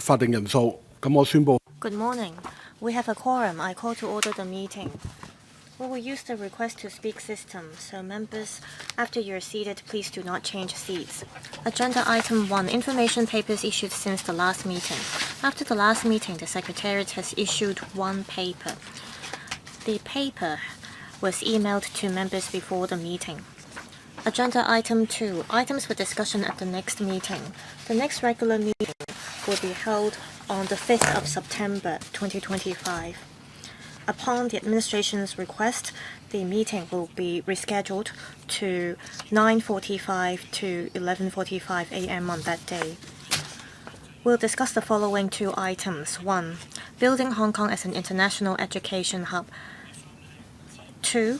法定人數。咁我宣布。Good morning. We have a quorum. I call to order the meeting. We will use the request to speak system, so members, after you're seated, please do not change seats. Agenda item 1, information papers issued since the last meeting. After the last meeting, the Secretariat has issued one paper. The paper was emailed to members before the meeting. Agenda item 2, items for discussion at the next meeting. The next regular meeting will be held on the 5th of September 2025. Upon the administration's request, the meeting will be rescheduled to 9:45 to 11:45 a.m. on that day. We'll discuss the following two items. 1. Building Hong Kong as an international education hub. 2.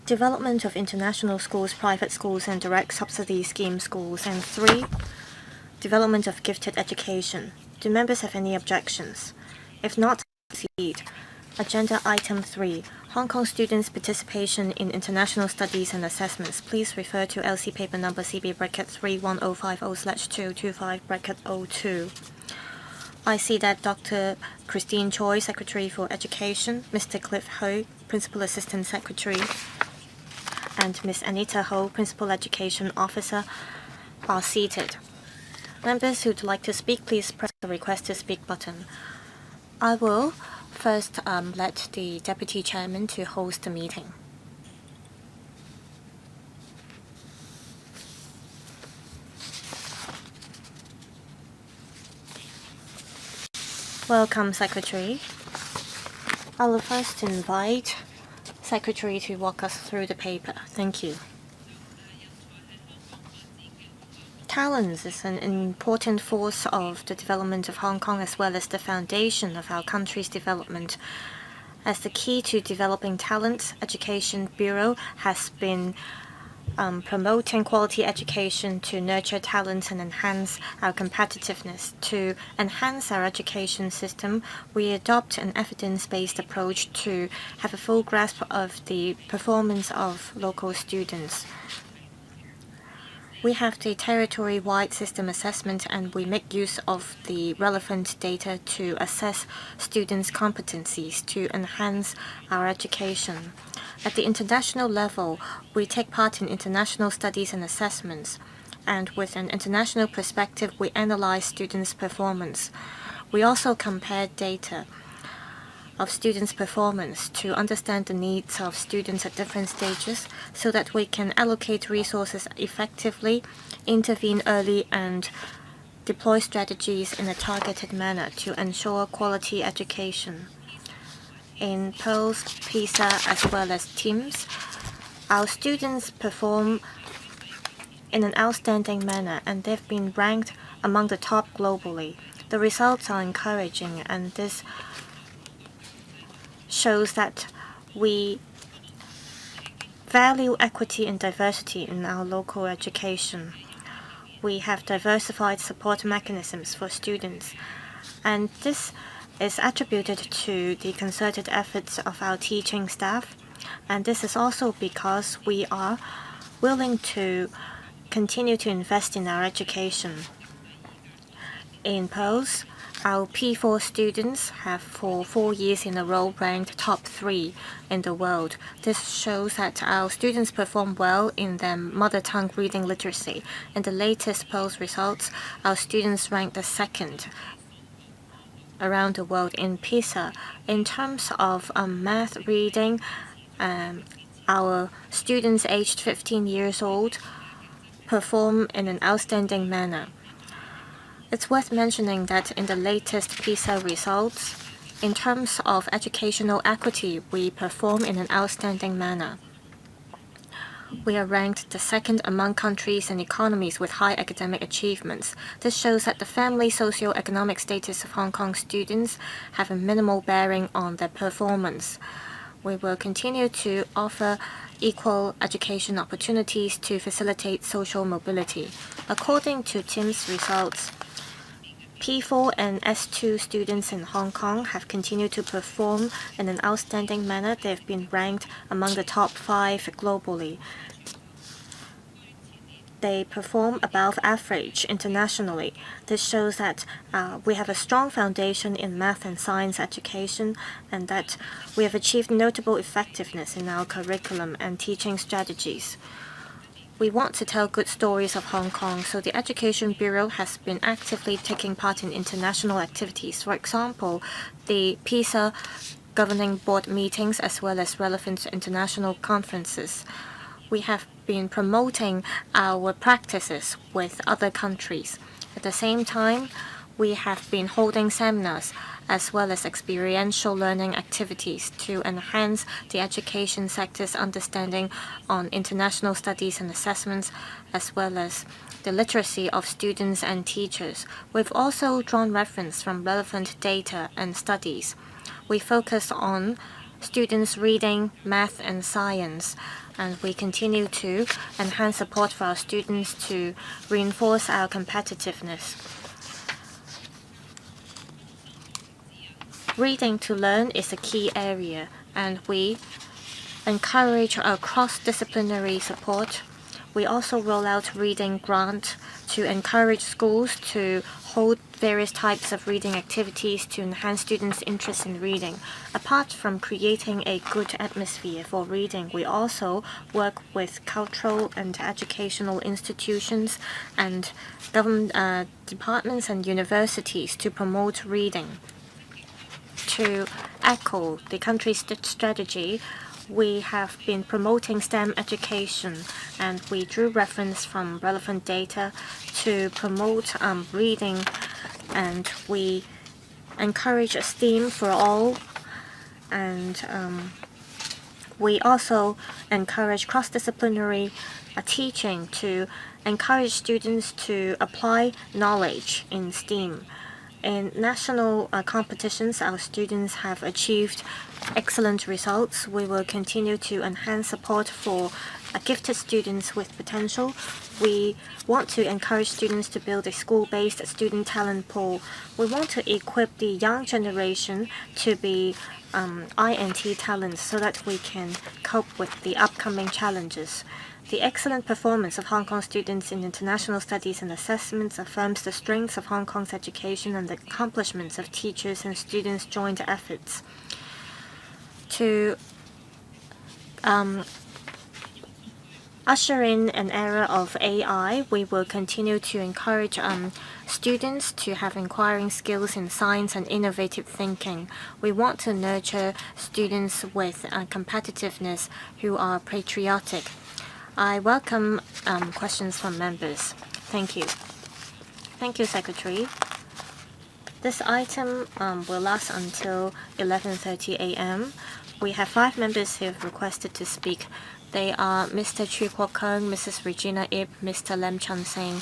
Development of international schools, private schools, and direct subsidy scheme schools. And 3. Development of gifted education. Do members have any objections? If not, proceed. Agenda item 3. Hong Kong students' participation in international studies and assessments. Please refer to LC paper number CB-31050/225-02. I see that Dr. Christine Choi, Secretary for Education, Mr. Cliff Ho, Principal Assistant Secretary, and Ms. Anita Ho, Principal Education Officer, are seated. Members who'd like to speak, please press the request to speak button. I will first let the Deputy Chairman to host the meeting. Welcome, Secretary. I will first invite Secretary to walk us through the paper. Thank you. Talent is an important force of the development of Hong Kong as well as the foundation of our country's development. As the key to developing talent, Education Bureau has been promoting quality education to nurture talent and enhance our competitiveness. To enhance our education system, we adopt an evidence-based approach to have a full grasp of the performance of local students. We have the territory-wide system assessment, and we make use of the relevant data to assess students' competencies to enhance our education. At the international level, we take part in international studies and assessments, and with an international perspective, we analyze students' performance. We also compare data of students' performance to understand the needs of students at different stages so that we can allocate resources effectively, intervene early, and deploy strategies in a targeted manner to ensure quality education. In Pearls, PISA, as well as TIMSS, our students perform in an outstanding manner, and they've been ranked among the top globally. The results are encouraging, and this shows that we value equity and diversity in our local education. We have diversified support mechanisms for students, and this is attributed to the concerted efforts of our teaching staff, and this is also because we are willing to continue to invest in our education. In Pearls, our P4 students have for 4 years in a row ranked top 3 in the world. This shows that our students perform well in their mother tongue reading literacy. In the latest Pearls results, our students ranked the 2nd around the world. In PISA. In terms of math reading, our students aged 15 years old perform in an outstanding manner. It's worth mentioning that in the latest PISA results, in terms of educational equity, we perform in an outstanding manner. We are ranked the 2nd among countries and economies with high academic achievements. This shows that the family socio-economic status of Hong Kong students have a minimal bearing on their performance. We will continue to offer equal education opportunities to facilitate social mobility. According to TIMSS results, P4 and S2 students in Hong Kong have continued to perform in an outstanding manner. They have been ranked among the top 5 globally. they perform above average internationally. This shows that we have a strong foundation in math and science education, and that we have achieved notable effectiveness in our curriculum and teaching strategies. We want to tell good stories of Hong Kong, so the Education Bureau has been actively taking part in international activities. For example, the PISA governing board meetings as well as relevant international conferences. We have been promoting our practices with other countries. At the same time, we have been holding seminars as well as experiential learning activities to enhance the education sector's understanding on international studies and assessments, as well as the literacy of students and teachers. We've also drawn reference from relevant data and studies. We focus on students' reading, math, and science, and we continue to enhance support for our students to reinforce our competitiveness. Reading to learn is a key area, and we encourage our cross-disciplinary support. We also roll out reading grant to encourage schools to hold various types of reading activities to enhance students' interest in reading. Apart from creating a good atmosphere for reading, we also work with cultural and educational institutions and government departments and universities to promote reading. To echo the country's strategy, we have been promoting STEM education, and we drew reference from relevant data to promote reading, and we encourage STEAM for all, and we also encourage cross-disciplinary teaching to encourage students to apply knowledge in STEAM. In national competitions, our students have achieved excellent results. We will continue to enhance support for gifted students with potential. We want to encourage students to build a school-based student talent pool. We want to equip the young generation to be INT talents so that we can cope with the upcoming challenges. The excellent performance of Hong Kong students in international studies and assessments affirms the strengths of Hong Kong's education and the accomplishments of teachers and students' joint efforts. To usher in an era of AI, we will continue to encourage students to have inquiring skills in science and innovative thinking. We want to nurture students with competitiveness who are patriotic. I welcome questions from members. Thank you. Thank you, Secretary. This item will last until 11:30 a.m. We have 5 members who have requested to speak. They are Mr. Chu Kwok-keung, Mrs. Regina Ip, Mr. Lem Chun-sing,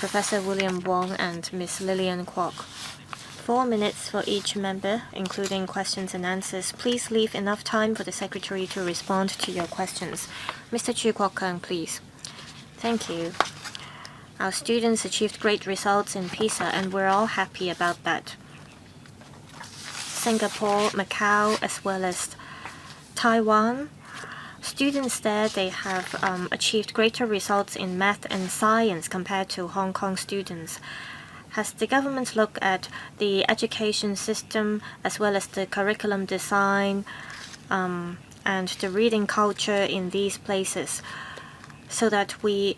Professor William Wong, and Ms. Lillian Kwok. 4 minutes for each member, including questions and answers. Please leave enough time for the Secretary to respond to your questions. Mr. Chu Kwok-keung, please. Thank you. Our students achieved great results in PISA, and we're all happy about that. Singapore, Macau, as well as Taiwan, students there, they have achieved greater results in math and science compared to Hong Kong students. Has the government looked at the education system as well as the curriculum design and the reading culture in these places so that we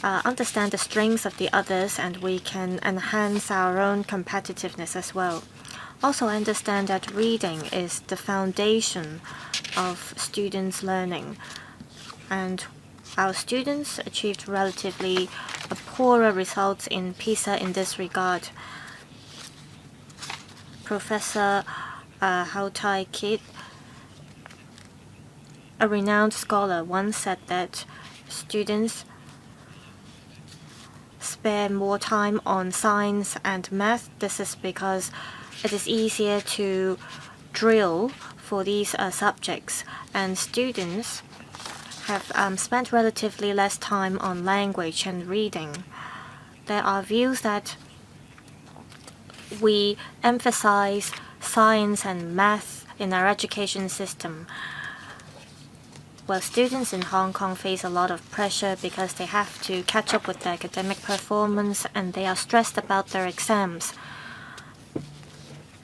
understand the strengths of the others and we can enhance our own competitiveness as well? Also, I understand that reading is the foundation of students' learning, and our students achieved relatively poorer results in PISA in this regard. Professor Hau Tai Kit, a renowned scholar, once said that students spend more time on science and math. This is because it is easier to drill for these subjects, and students have spent relatively less time on language and reading. There are views that we emphasize science and math in our education system. Well, students in Hong Kong face a lot of pressure because they have to catch up with their academic performance and they are stressed about their exams.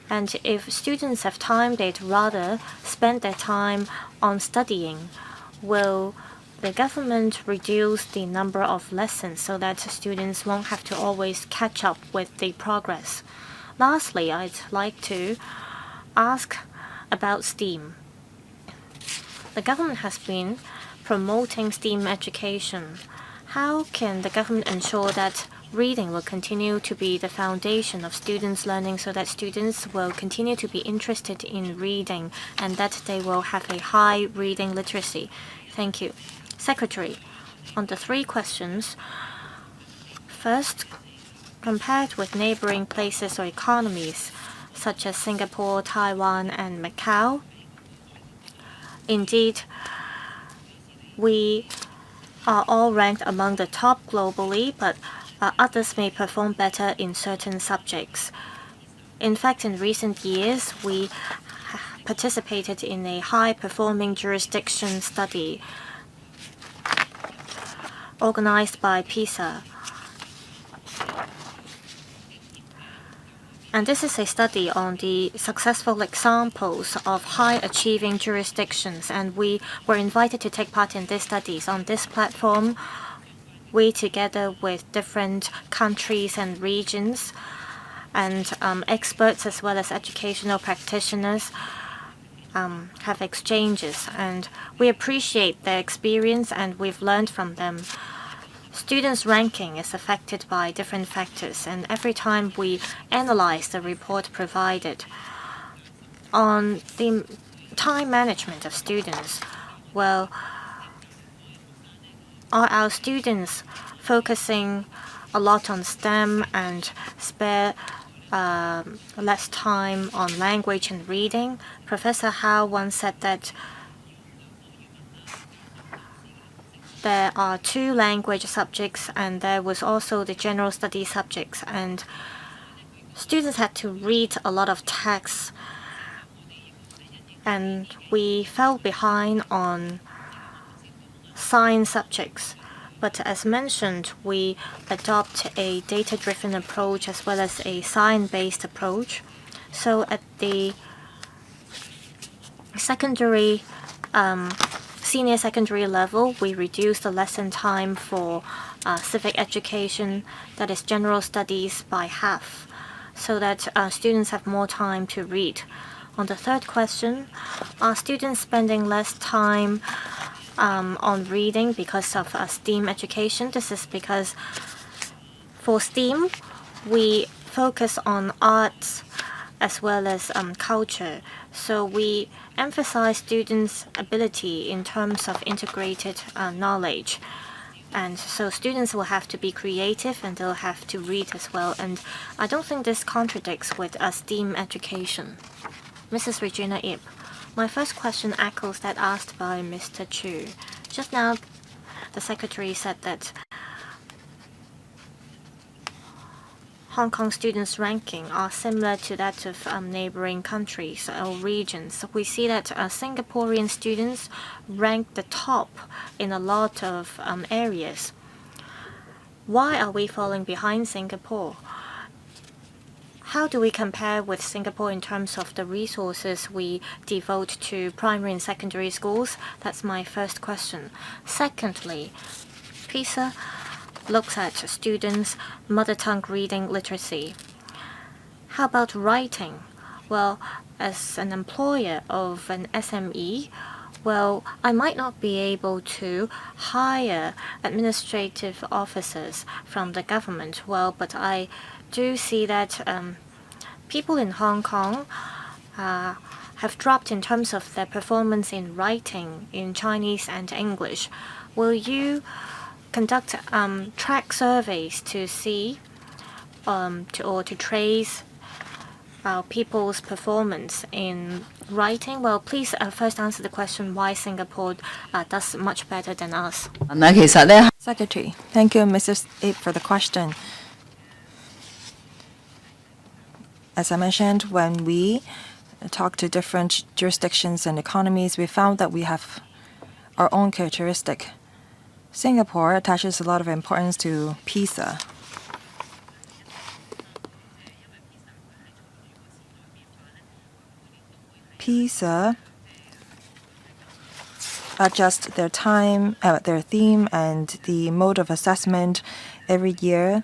And if students have time, they'd rather spend their time on studying. Will the government reduce the number of lessons so that students won't have to always catch up with the progress? Lastly, I'd like to ask about STEAM. The government has been promoting STEAM education. How can the government ensure that reading will continue to be the foundation of students' learning so that students will continue to be interested in reading and that they will have a high reading literacy? Thank you. Secretary, on the 3 questions, first, compared with neighboring places or economies such as Singapore, Taiwan, and Macau, indeed, we are all ranked among the top globally, but others may perform better in certain subjects. In fact, in recent years, we participated in a high-performing jurisdiction study organized by PISA. And this is a study on the successful examples of high-achieving jurisdictions, and we were invited to take part in these studies. On this platform, we, together with different countries and regions, and experts as well as educational practitioners, have exchanges, and we appreciate their experience and we've learned from them. Students' ranking is affected by different factors, and every time we analyze the report provided on the time management of students, well, are our students focusing a lot on STEM and spare less time on language and reading? Professor Howe once said that there are 2 language subjects and there was also the general study subjects, and students had to read a lot of texts, and we fell behind on science subjects. But as mentioned, we adopt a data-driven approach as well as a science-based approach. So at the secondary senior secondary level, we reduced the lesson time for civic education, that is general studies, by half, so that students have more time to read. On the 3rd question, are students spending less time on reading because of STEAM education? This is because for STEAM, we focus on arts as well as culture. So we emphasize students' ability in terms of integrated knowledge. And so students will have to be creative and they'll have to read as well. And I don't think this contradicts with STEAM education. Mrs. Regina Ip, my first question echoes that asked by Mr. Chu. Just now, the Secretary said that Hong Kong students' ranking are similar to that of neighboring countries or regions. We see that Singaporean students rank the top in a lot of areas. Why are we falling behind Singapore? How do we compare with Singapore in terms of the resources we devote to primary and secondary schools? That's my first question. Secondly, PISA looks at students' mother tongue reading literacy. How about writing? Well, as an employer of an SME, well, I might not be able to hire administrative officers from the government. Well, but I do see that people in Hong Kong have dropped in terms of their performance in writing in Chinese and English. Will you conduct track surveys to see or to trace people's performance in writing? Well, please first answer the question why Singapore does much better than us. Secretary, thank you, Mrs. Ip, for the question. As I mentioned, when we talk to different jurisdictions and economies, we found that we have our own characteristic. Singapore attaches a lot of importance to PISA. PISA adjust their theme and the mode of assessment every year,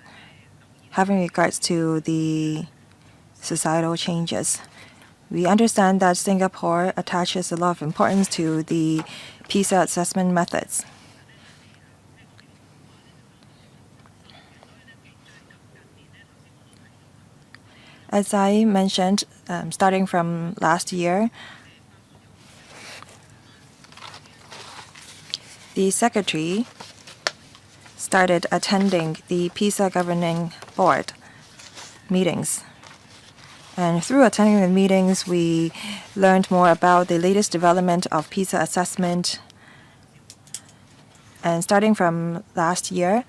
having regards to the societal changes. We understand that Singapore attaches a lot of importance to the PISA assessment methods. As I mentioned, starting from last year, the Secretary started attending the PISA Governing Board meetings. And through attending the meetings, we learned more about the latest development of PISA assessment. And starting from last year,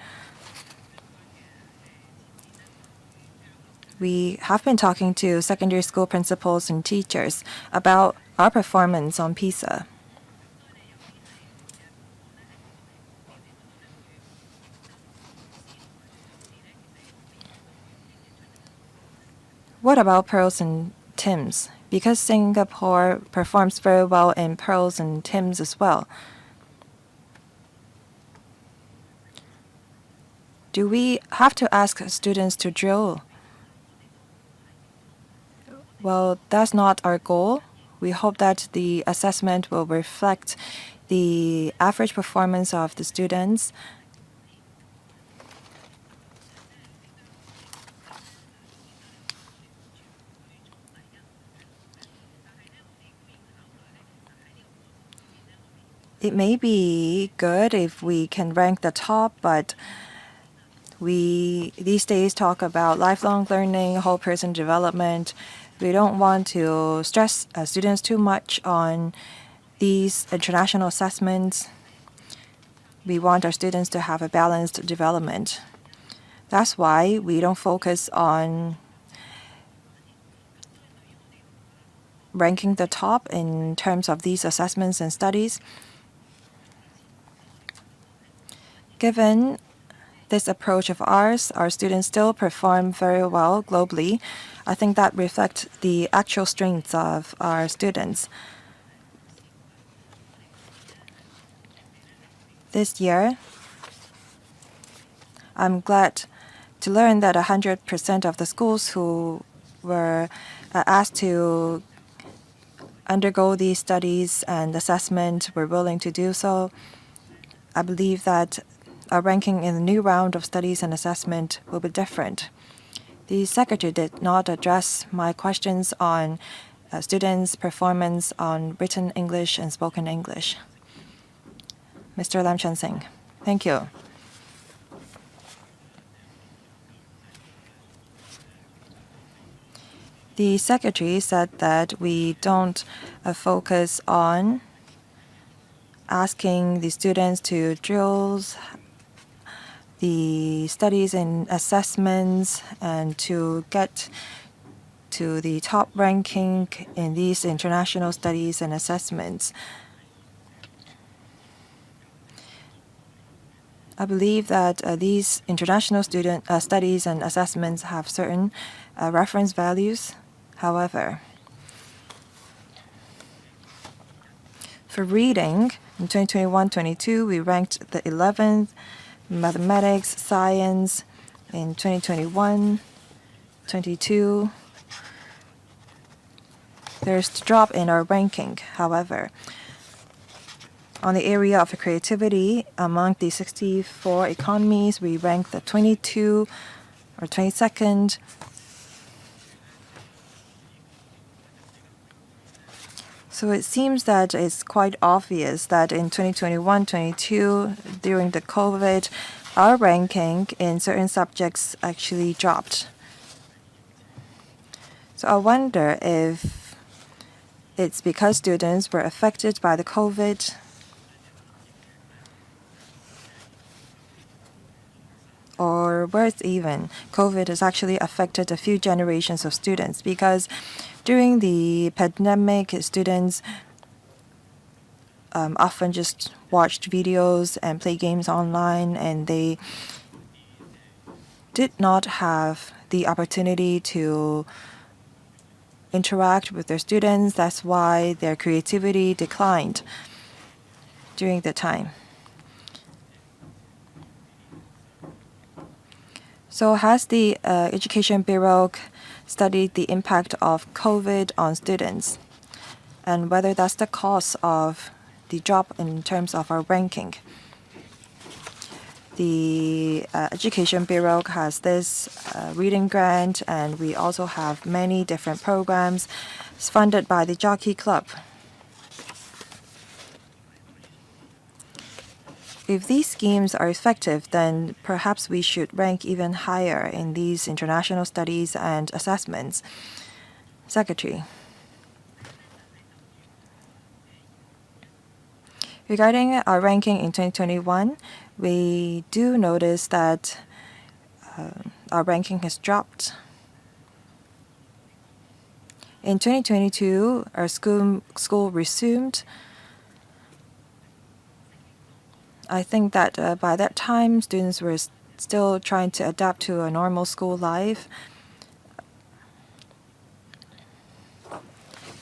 we have been talking to secondary school principals and teachers about our performance on PISA. What about pearls and TIMS? Because Singapore performs very well in pearls and TIMS as well. Do we have to ask students to drill? Well, that's not our goal. We hope that the assessment will reflect the average performance of the students. It may be good if we can rank the top, but we these days talk about lifelong learning, whole person development. We don't want to stress students too much on these international assessments. We want our students to have a balanced development. That's why we don't focus on ranking the top in terms of these assessments and studies. Given this approach of ours, our students still perform very well globally. I think that reflects the actual strengths of our students. This year, I'm glad to learn that 100% of the schools who were asked to undergo these studies and assessment were willing to do so. I believe that our ranking in the new round of studies and assessment will be different. The Secretary did not address my questions on students' performance on written English and spoken English. Mr. Lam Chen Sing, thank you. The Secretary said that we don't focus on asking the students to drill the studies and assessments and to get to the top ranking in these international studies and assessments. I believe that these international studies and assessments have certain reference values. However, for reading, in 2021-22, we ranked the 11th. Mathematics, science, in 2021-22, there's a drop in our ranking. However, on the area of creativity, among the 64 economies, we ranked the 22 or 22nd. So it seems that it's quite obvious that in 2021-22, during the COVID, our ranking in certain subjects actually dropped. So I wonder if it's because students were affected by the COVID, or worse even, COVID has actually affected a few generations of students, because during the pandemic, students often just watched videos and play games online, and they did not have the opportunity to interact with their students. That's why their creativity declined during the time. So has the Education Bureau studied the impact of COVID on students and whether that's the cause of the drop in terms of our ranking? The Education Bureau has this reading grant, and we also have many different programs funded by the Jockey Club. If these schemes are effective, then perhaps we should rank even higher in these international studies and assessments. Secretary. Regarding our ranking in 2021, we do notice that our ranking has dropped. In 2022, our school resumed. I think that by that time, students were still trying to adapt to a normal school life.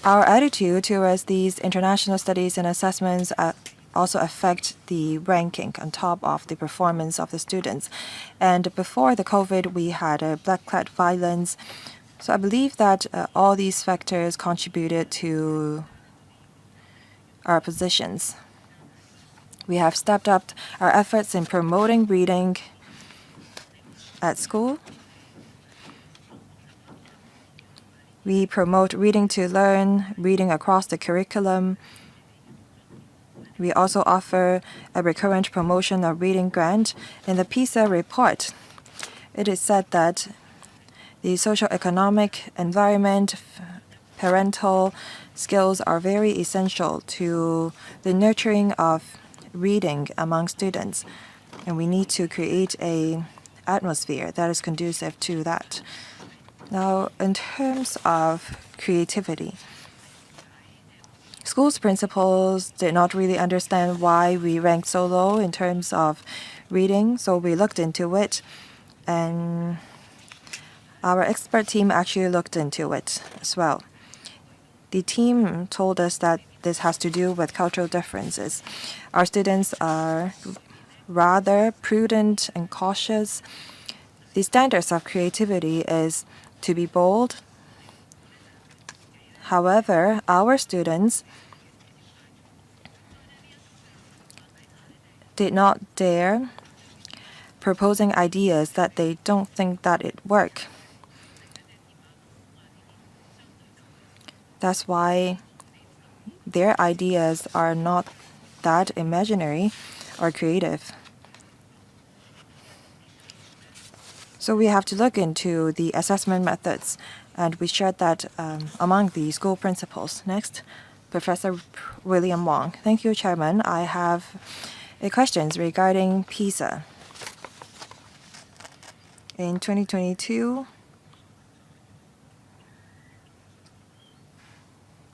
Our attitude towards these international studies and assessments also affect the ranking on top of the performance of the students. And before the COVID, we had a black clot violence. So I believe that all these factors contributed to our positions. We have stepped up our efforts in promoting reading at school. We promote reading to learn, reading across the curriculum. We also offer a recurrent promotion of reading grant. In the PISA report, it is said that the socioeconomic environment, parental skills are very essential to the nurturing of reading among students, and we need to create an atmosphere that is conducive to that. Now, in terms of creativity, schools principals did not really understand why we ranked so low in terms of reading, so we looked into it, and our expert team actually looked into it as well. The team told us that this has to do with cultural differences. Our students are rather prudent and cautious. The standards of creativity is to be bold. However, our students did not dare proposing ideas that they don't think that it work. That's why their ideas are not that imaginary or creative. So we have to look into the assessment methods, and we shared that among the school principals. Next, Professor William Wong. Thank you, Chairman. I have a question regarding PISA. In 2022,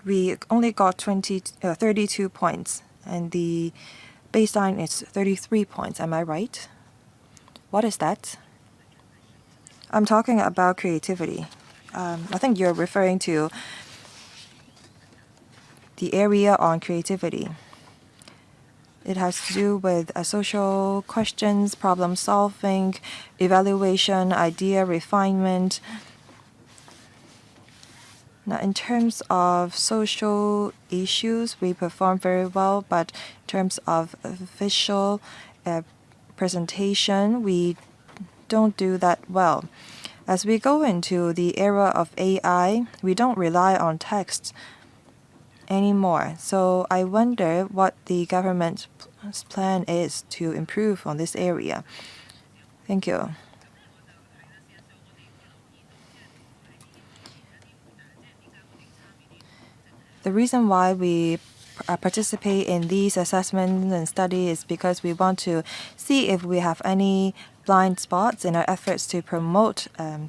we only got 32 points, and the baseline is 33 points. Am I right? What is that? I'm talking about creativity. I think you're referring to the area on creativity. It has to do with social questions, problem solving, evaluation, idea refinement. Now, in terms of social issues, we perform very well, but in terms of visual presentation, we don't do that well. As we go into the era of AI, we don't rely on text anymore. So I wonder what the government's plan is to improve on this area. Thank you. The reason why we participate in these assessments and studies is because we want to see if we have any blind spots in our efforts to promote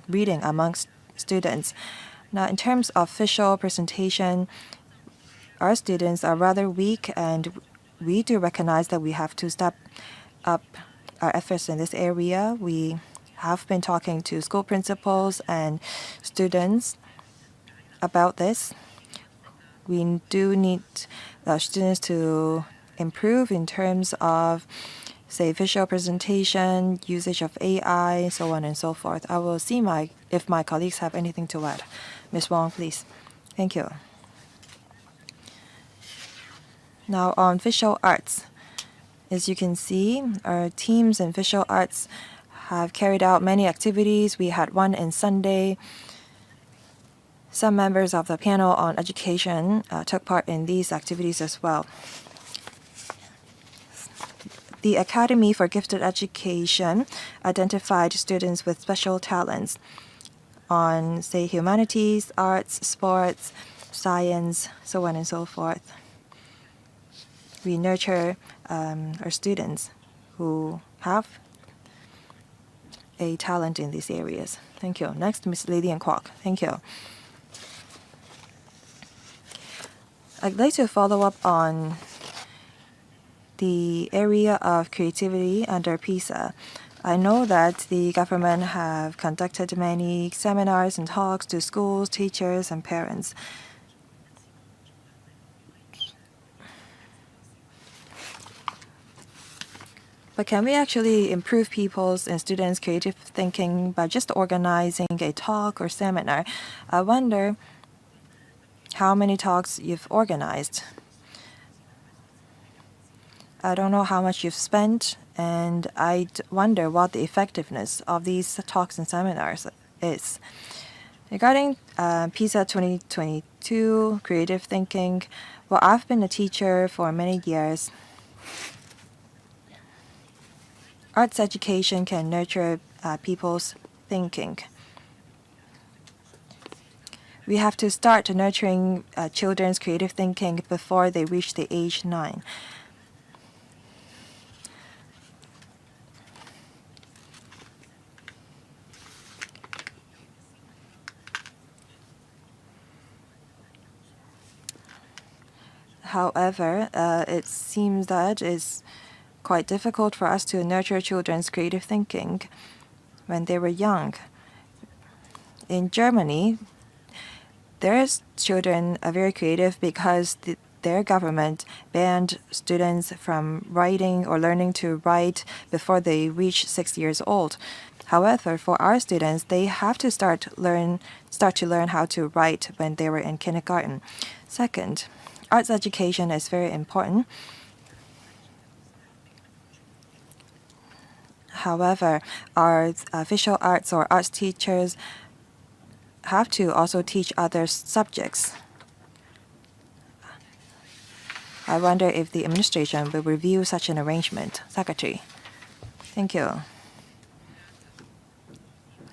reading amongst students. Now, in terms of visual presentation, our students are rather weak, and we do recognize that we have to step up our efforts in this area. We have been talking to school principals and students about this. We do need students to improve in terms of, say, visual presentation, usage of AI, so on and so forth. I will see if my colleagues have anything to add. Ms. Wong, please. Thank you. Now on visual arts. As you can see, our teams in visual arts have carried out many activities. We had one on Sunday. Some members of the panel on education took part in these activities as well. The Academy for Gifted Education identified students with special talents on, say, humanities, arts, sports, science, so on and so forth. We nurture our students who have a talent in these areas. Thank you. Next, Ms. Lillian Kwok. Thank you. I'd like to follow up on the area of creativity under PISA. I know that the government have conducted many seminars and talks to schools, teachers, and parents. But can we actually improve people's and students' creative thinking by just organizing a talk or seminar? I wonder how many talks you've organized. I don't know how much you've spent, and I wonder what the effectiveness of these talks and seminars is. Regarding PISA 2022 creative thinking, well, I've been a teacher for many years. Arts education can nurture people's thinking. We have to start nurturing children's creative thinking before they reach the age 9. However, it seems that it's quite difficult for us to nurture children's creative thinking when they were young. In Germany, their children are very creative because their government banned students from writing or learning to write before they reach 6 years old. However, for our students, they have to start to learn how to write when they were in kindergarten. Second, arts education is very important. However, our visual arts or arts teachers have to also teach other subjects. I wonder if the administration will review such an arrangement. Secretary. Thank you.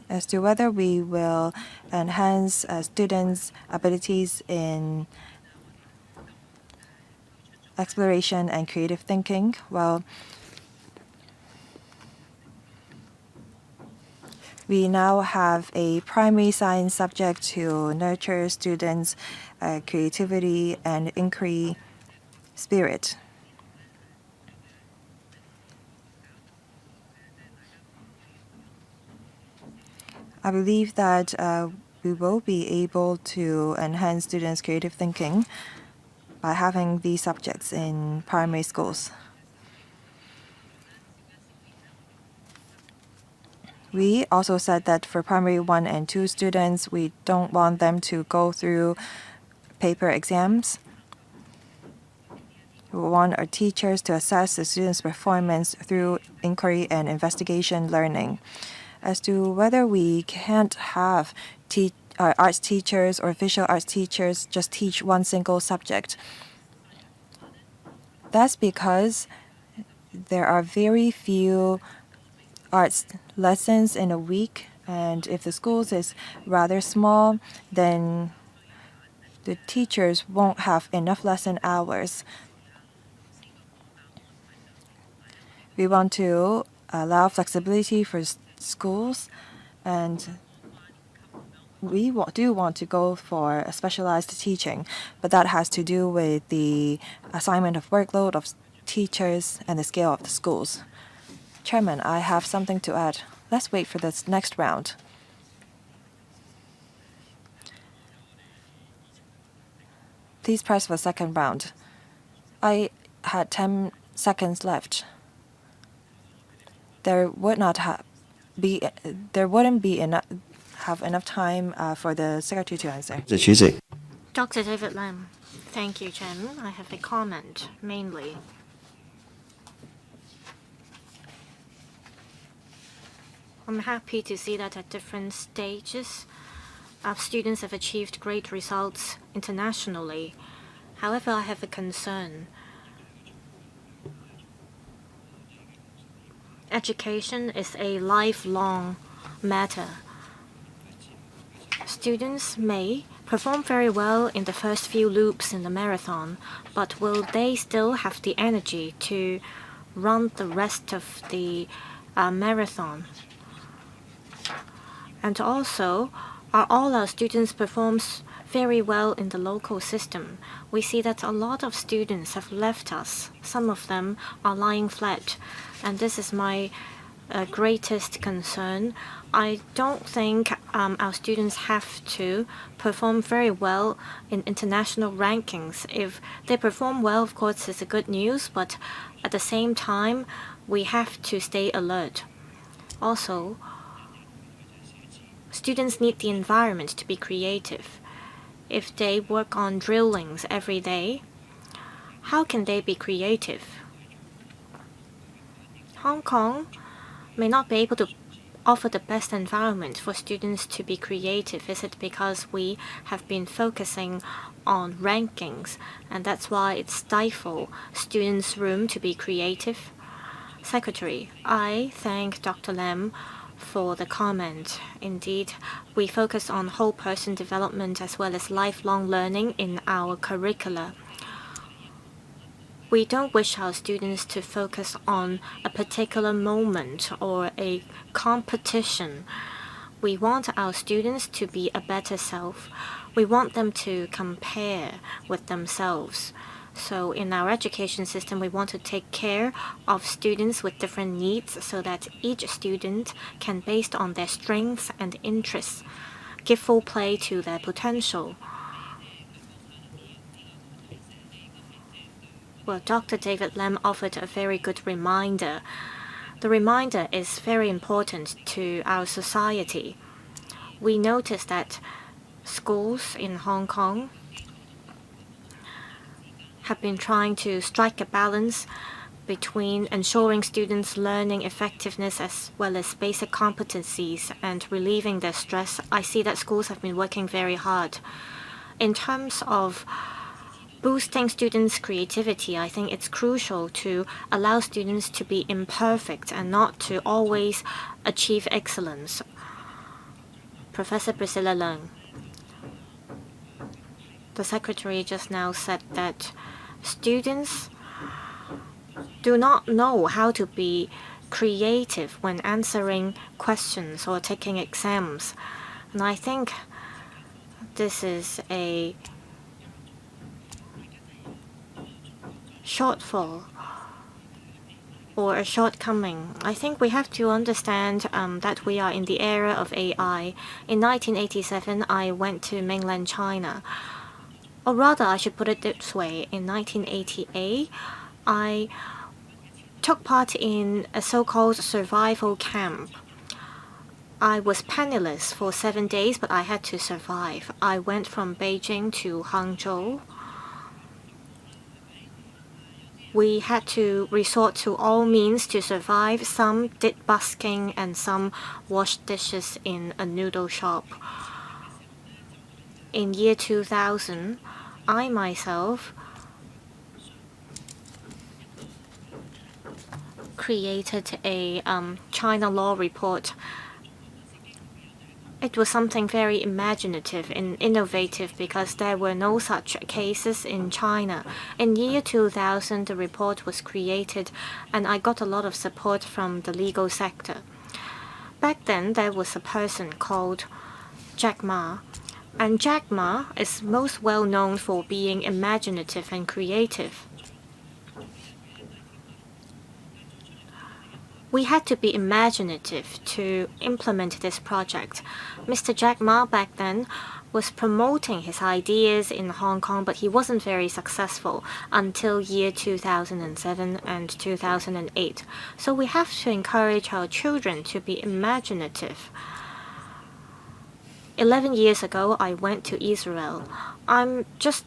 As to whether we will enhance students' abilities in exploration and creative thinking, well, we now have a primary science subject to nurture students' creativity and inquiry spirit. I believe that we will be able to enhance students' creative thinking by having these subjects in primary schools. We also said that for primary 1 and 2 students, we don't want them to go through paper exams. We want our teachers to assess the students' performance through inquiry and investigation learning. As to whether we can't have arts teachers or visual arts teachers just teach one single subject, that's because there are very few arts lessons in a week, and if the schools is rather small, then the teachers won't have enough lesson hours. We want to allow flexibility for schools, and we do want to go for a specialized teaching, but that has to do with the assignment of workload of teachers, and the scale of the schools. Chairman, I have something to add. Let's wait for this next round. Please press for the second round. I had 10 seconds left. There wouldn't have enough time for the secretary to answer. 主席， Dr. David Lam. Thank you, Chairman. I have a comment, mainly. I'm happy to see that at different stages, our students have achieved great results internationally. However, I have a concern. Education is a lifelong matter. Students may perform very well in the first few loops in the marathon, but will they still have the energy to run the rest of the marathon? And also, are all our students performs very well in the local system? We see that a lot of students have left us. Some of them are lying flat, and this is my greatest concern. I don't think our students have to perform very well in international rankings. If they perform well, of course, it's a good news, but at the same time, we have to stay alert. Also, students need the environment to be creative. If they work on drillings every day, how can they be creative? Hong Kong may not be able to offer the best environment for students to be creative. Is it because we have been focusing on rankings, and that's why it stifles students' room to be creative? Secretary, I thank Dr. Lam for the comment. Indeed, we focus on whole person development as well as lifelong learning in our curricula. We don't wish our students to focus on a particular moment or a competition. We want our students to be a better self. We want them to compare with themselves. So in our education system, we want to take care of students with different needs so that each student can, based on their strengths and interests, give full play to their potential. Well, Dr. David Lam offered a very good reminder. The reminder is very important to our society. We notice that schools in Hong Kong have been trying to strike a balance between ensuring students' learning effectiveness as well as basic competencies and relieving their stress. I see that schools have been working very hard. In terms of boosting students' creativity, I think it's crucial to allow students to be imperfect and not to always achieve excellence. Professor Priscilla Leung, the secretary just now said that students do not know how to be creative when answering questions or taking exams. And I think this is a shortfall or a shortcoming. I think we have to understand that we are in the era of AI. In 1987, I went to mainland China. Or rather, I should put it this way. In 1988, I took part in a so-called survival camp. I was penniless for 7 days, but I had to survive. I went from Beijing to Hangzhou. We had to resort to all means to survive. Some did busking and some washed dishes in a noodle shop. In year 2000, I myself created a China law report. It was something very imaginative and innovative because there were no such cases in China. In year 2000, the report was created, and I got a lot of support from the legal sector. Back then, there was a person called Jack Ma, and Jack Ma is most well known for being imaginative and creative. we had to be imaginative to implement this project. Mr. Jack Ma back then was promoting his ideas in Hong Kong, but he wasn't very successful until year 2007 and 2008. So we have to encourage our children to be imaginative. 11 years ago, I went to Israel. I'm just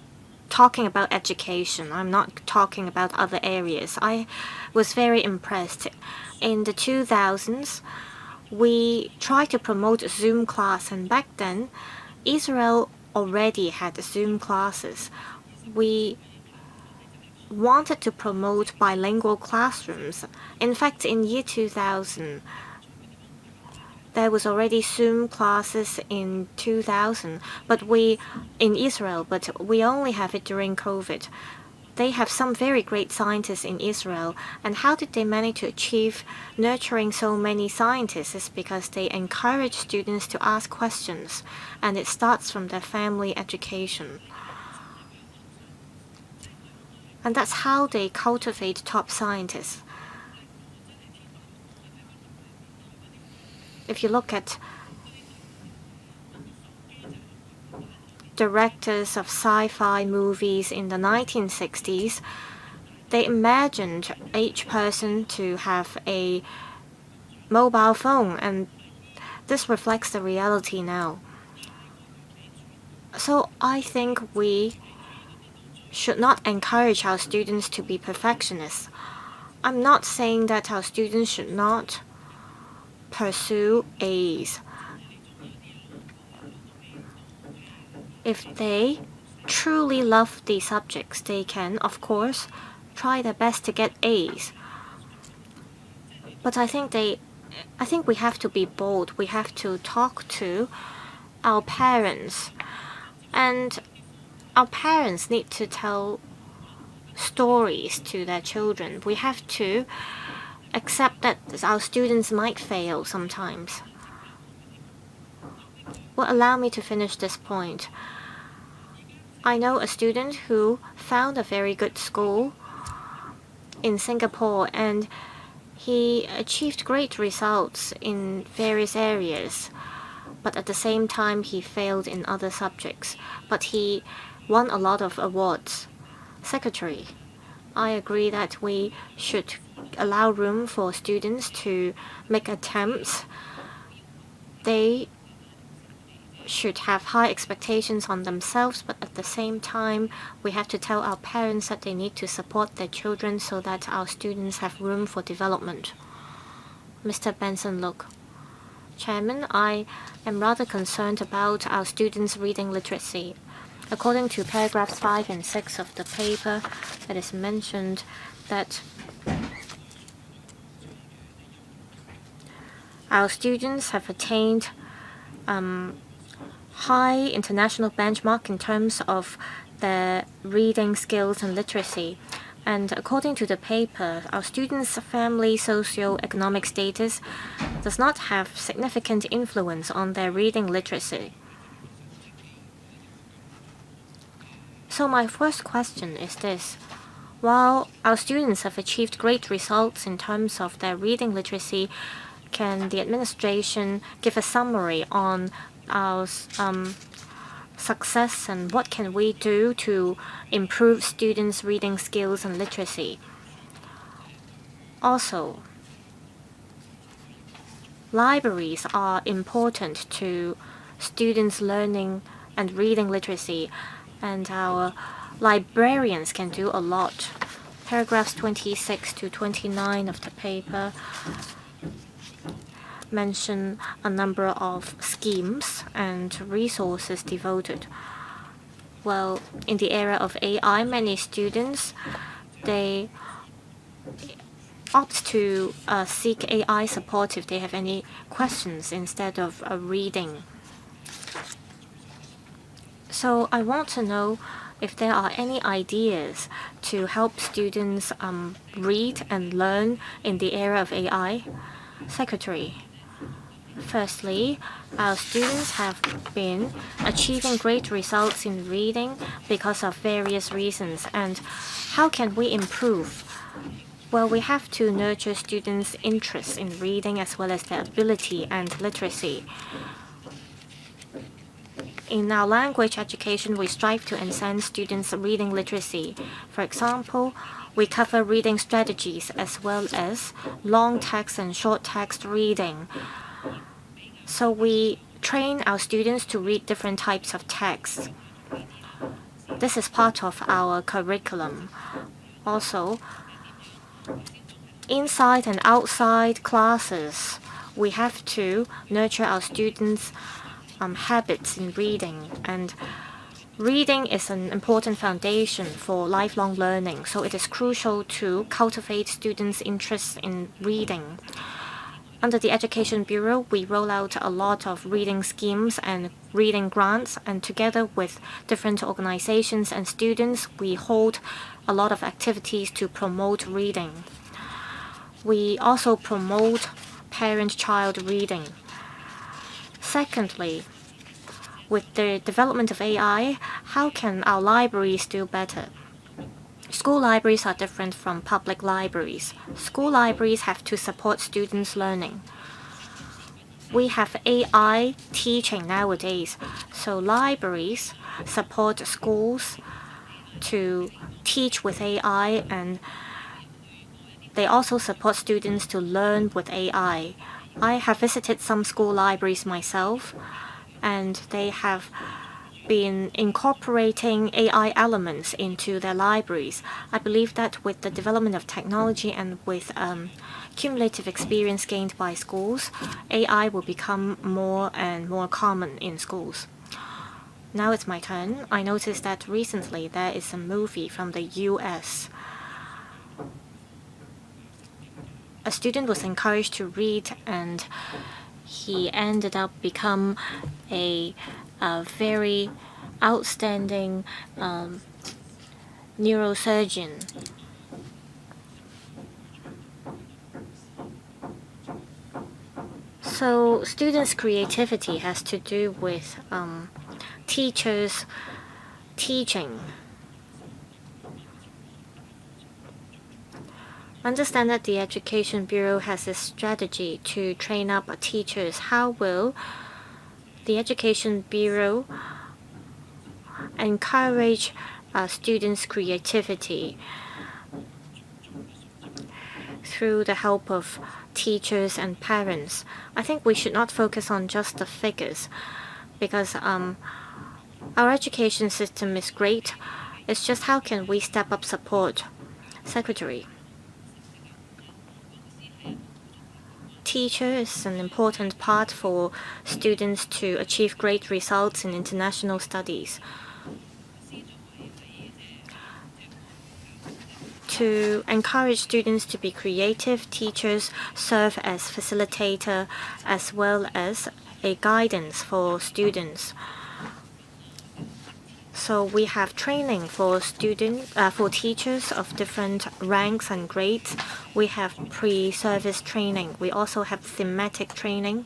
talking about education. I'm not talking about other areas. I was very impressed. In the 2000s, we tried to promote Zoom class, and back then, Israel already had Zoom classes. We wanted to promote bilingual classrooms. In fact, in year 2000, there was already Zoom classes in 2000, in Israel, but we only have it during COVID. They have some very great scientists in Israel, and how did they manage to achieve nurturing so many scientists? Is because they encourage students to ask questions, and it starts from their family education. And that's how they cultivate top scientists. If you look at directors of sci-fi movies in the 1960s, they imagined each person to have a mobile phone, and this reflects the reality now. So I think we should not encourage our students to be perfectionists. I'm not saying that our students should not pursue A's. If they truly love these subjects, they can, of course, try their best to get A's. But I think we have to be bold. We have to talk to our parents, and our parents need to tell stories to their children. We have to accept that our students might fail sometimes. Well, allow me to finish this point. I know a student who found a very good school in Singapore, and he achieved great results in various areas, but at the same time he failed in other subjects, but he won a lot of awards. Secretary, I agree that we should allow room for students to make attempts. They should have high expectations on themselves, but at the same time, we have to tell our parents that they need to support their children so that our students have room for development. Mr. Benson Look. Chairman, I am rather concerned about our students' reading literacy. According to paragraphs 5 and 6 of the paper, it is mentioned that our students have attained high international benchmark in terms of their reading skills and literacy. And according to the paper, our students' family socio-economic status does not have significant influence on their reading literacy. So my first question is this. While our students have achieved great results in terms of their reading literacy, can the administration give a summary on our success and what can we do to improve students' reading skills and literacy? Also, libraries are important to students' learning and reading literacy, and our librarians can do a lot. Paragraphs 26 to 29 of the paper mention a number of schemes and resources devoted. Well, in the era of AI, many students, they opt to seek AI support if they have any questions instead of reading. So I want to know if there are any ideas to help students read and learn in the era of AI. Secretary. Firstly, our students have been achieving great results in reading because of various reasons. And how can we improve? Well, we have to nurture students' interest in reading as well as their ability and literacy. In our language education, we strive to enhance students' reading literacy. For example, we cover reading strategies as well as long text and short text reading. So we train our students to read different types of texts. This is part of our curriculum. Also, inside and outside classes, we have to nurture our students' habits in reading, and reading is an important foundation for lifelong learning, so it is crucial to cultivate students' interest in reading. Under the Education Bureau, we roll out a lot of reading schemes and reading grants, and together with different organizations and students, we hold a lot of activities to promote reading. We also promote parent-child reading. Secondly, with the development of AI, how can our libraries do better? School libraries are different from public libraries. School libraries have to support students' learning. We have AI teaching nowadays, so libraries support schools to teach with AI, and they also support students to learn with AI. I have visited some school libraries myself, and they have been incorporating AI elements into their libraries. I believe that with the development of technology and with cumulative experience gained by schools, AI will become more and more common in schools. Now it's my turn. I noticed that recently there is a movie from the US. A student was encouraged to read, and he ended up become a very outstanding neurosurgeon. So students' creativity has to do with teachers teaching. Understand that the Education Bureau has a strategy to train up teachers. How will the Education Bureau encourage students' creativity through the help of teachers and parents? I think we should not focus on just the figures, because our education system is great. It's just how can we step up support? Secretary. Teacher is an important part for students to achieve great results in international studies. To encourage students to be creative, teachers serve as facilitator as well as a guidance for students. So we have training for teachers of different ranks and grades. We have pre-service training. We also have thematic training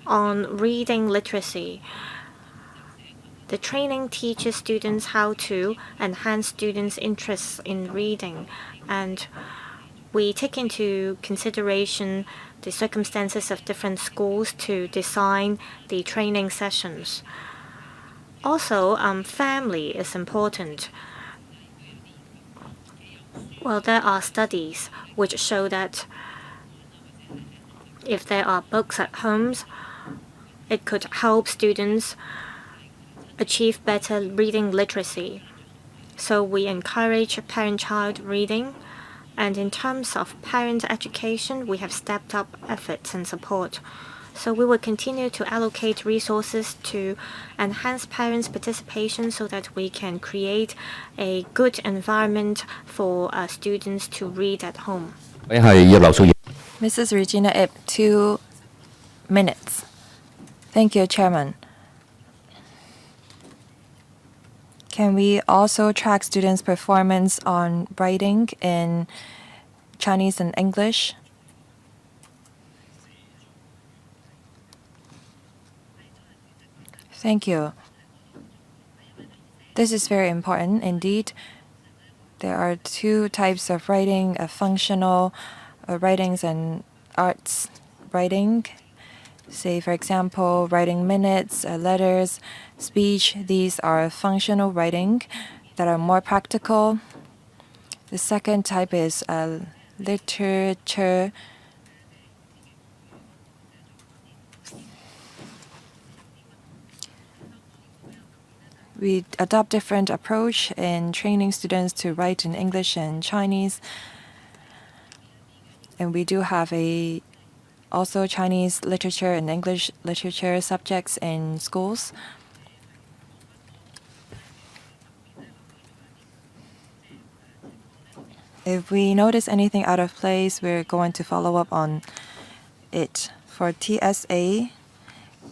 on reading literacy. The training teaches students how to enhance students' interests in reading, and we take into consideration the circumstances of different schools to design the training sessions. Also, family is important. Well, there are studies which show that if there are books at homes, it could help students achieve better reading literacy. So we encourage parent-child reading, and in terms of parent education, we have stepped up efforts and support. So we will continue to allocate resources to enhance parents' participation so that we can create a good environment for students to read at home. Mrs. Regina Ip, 2 minutes. Thank you, Chairman. Can we also track students' performance on writing in Chinese and English? Thank you. This is very important indeed. There are two types of writing, a functional writings and arts writing. Say, for example, writing minutes, letters, speech. These are functional writing that are more practical. The second type is literature. We adopt different approach in training students to write in English and Chinese. And we do have also Chinese literature and English literature subjects in schools. If we notice anything out of place, we're going to follow up on it. For TSA,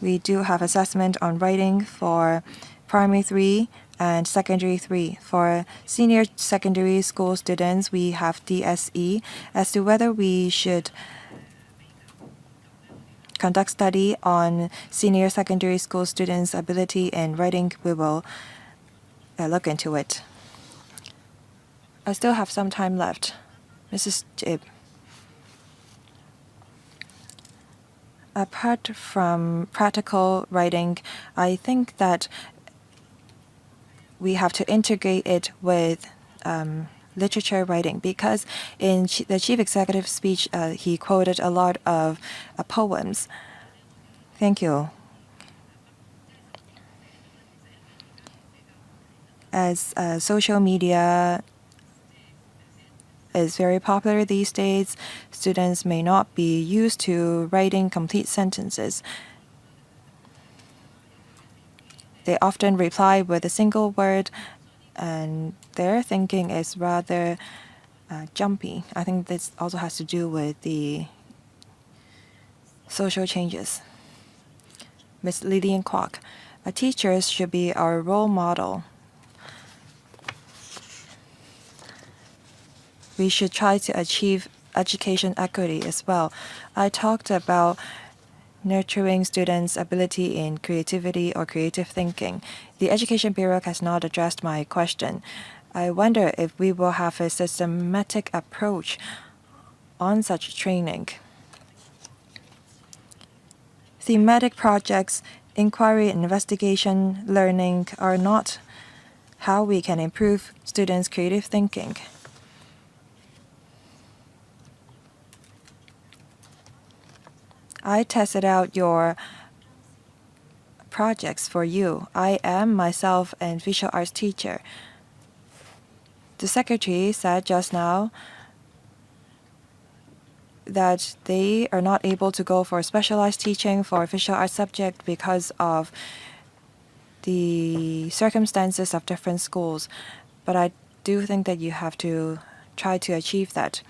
we do have assessment on writing for primary 3 and secondary 3. For senior secondary school students, we have DSE. As to whether we should conduct study on senior secondary school students' ability in writing, we will look into it. I still have some time left. Mrs. Jib. Apart from practical writing, I think that we have to integrate it with literature writing, because in the chief executive speech, he quoted a lot of poems. Thank you. As social media is very popular these days, students may not be used to writing complete sentences. They often reply with a single word, and their thinking is rather jumpy. I think this also has to do with the social changes. Ms. Lillian Kwok, teachers should be our role model. We should try to achieve education equity as well. I talked about nurturing students' ability in creativity or creative thinking. The Education Bureau has not addressed my question. I wonder if we will have a systematic approach on such training. Thematic projects, inquiry, investigation, learning are not how we can improve students' creative thinking. I tested out your projects for you. I am myself a visual arts teacher. The secretary said just now that they are not able to go for specialized teaching for visual arts subject because of the circumstances of different schools. But I do think that you have to try to achieve that.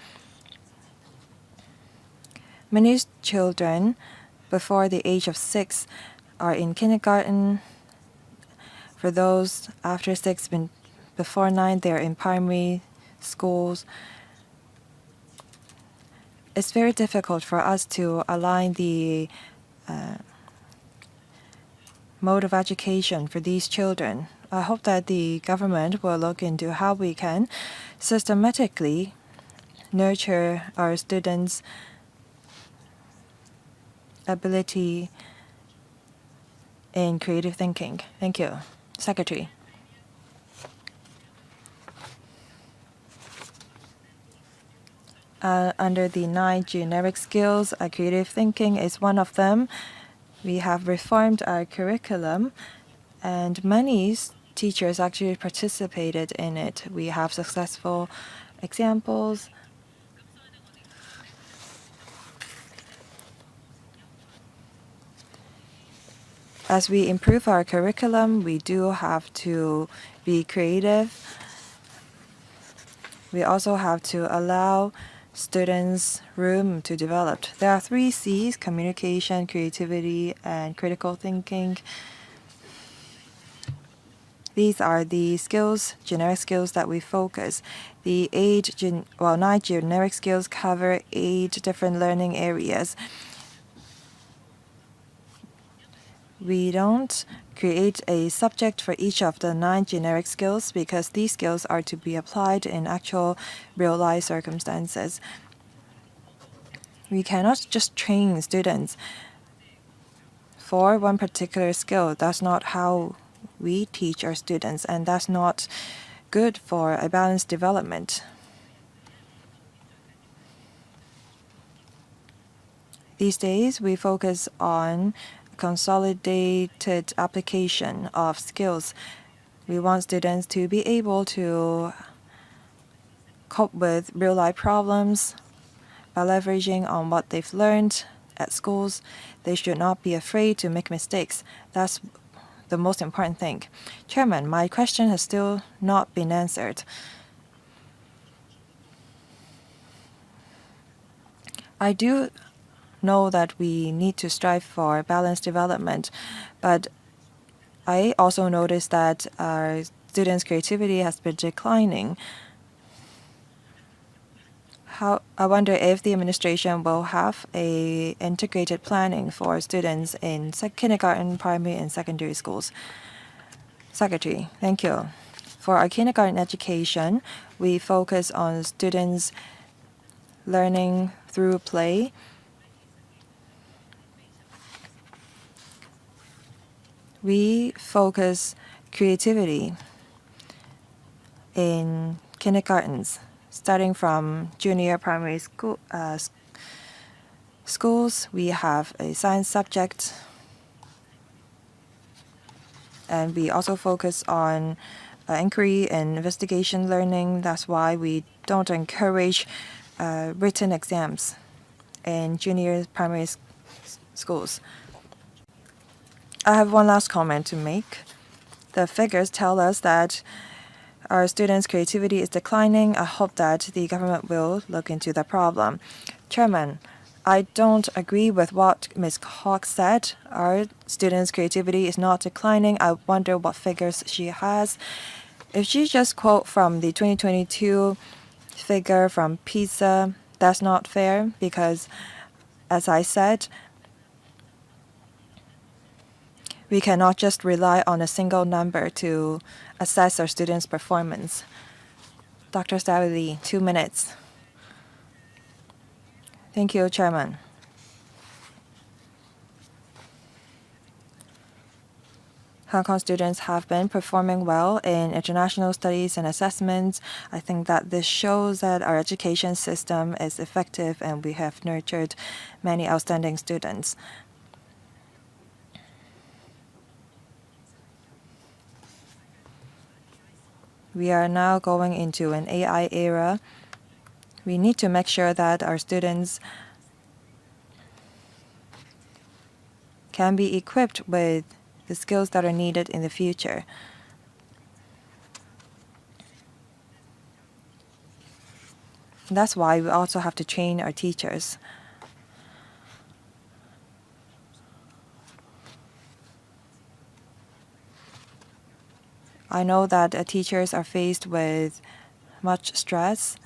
Many children before the age of 6 are in kindergarten. For those after 6, before 9, they're in primary schools. It's very difficult for us to align the mode of education for these children. I hope that the government will look into how we can systematically nurture our students' ability in creative thinking. Thank you. Secretary. Under the 9 generic skills, creative thinking is one of them. We have reformed our curriculum, and many teachers actually participated in it. We have successful examples. As we improve our curriculum, we do have to be creative. We also have to allow students room to develop. There are 3 C's: communication, creativity, and critical thinking. These are the skills, generic skills that we focus. The 9 generic skills cover 8 different learning areas. We don't create a subject for each of the 9 generic skills because these skills are to be applied in actual real-life circumstances. We cannot just train students for one particular skill. That's not how we teach our students, and that's not good for a balanced development. These days, we focus on consolidated application of skills. We want students to be able to cope with real-life problems by leveraging on what they've learned at schools. They should not be afraid to make mistakes. That's the most important thing. Chairman, my question has still not been answered. I do know that we need to strive for balanced development, but I also noticed that our students' creativity has been declining. I wonder if the administration will have a integrated planning for students in kindergarten, primary, and secondary schools. Secretary, thank you. For our kindergarten education, we focus on students learning through play. We focus creativity in kindergartens, starting from junior primary schools. We have a science subject, and we also focus on inquiry and investigation learning. That's why we don't encourage written exams in junior primary schools. I have one last comment to make. The figures tell us that our students' creativity is declining. I hope that the government will look into the problem. Chairman, I don't agree with what Ms. Hawk said. Our students' creativity is not declining. I wonder what figures she has. If she just quote from the 2022 figure from PISA, that's not fair because, as I said, we cannot just rely on a single number to assess our students' performance. Dr. Lee, 2 minutes. Thank you, Chairman. Hong Kong students have been performing well in international studies and assessments. I think that this shows that our education system is effective and we have nurtured many outstanding students. We are now going into an AI era. We need to make sure that our students can be equipped with the skills that are needed in the future. That's why we also have to train our teachers. I know that teachers are faced with much stress.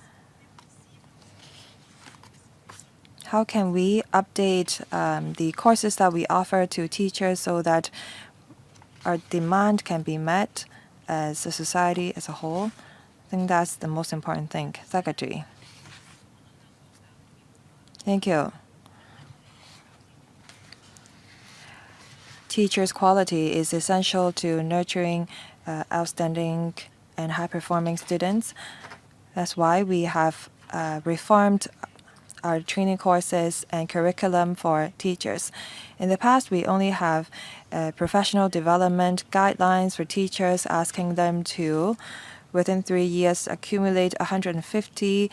How can we update the courses that we offer to teachers so that our demand can be met as a society as a whole? I think that's the most important thing. Secretary. Thank you. Teachers' quality is essential to nurturing outstanding and high-performing students. That's why we have reformed our training courses and curriculum for teachers. In the past, we only have professional development guidelines for teachers asking them to, within 3 years, accumulate 150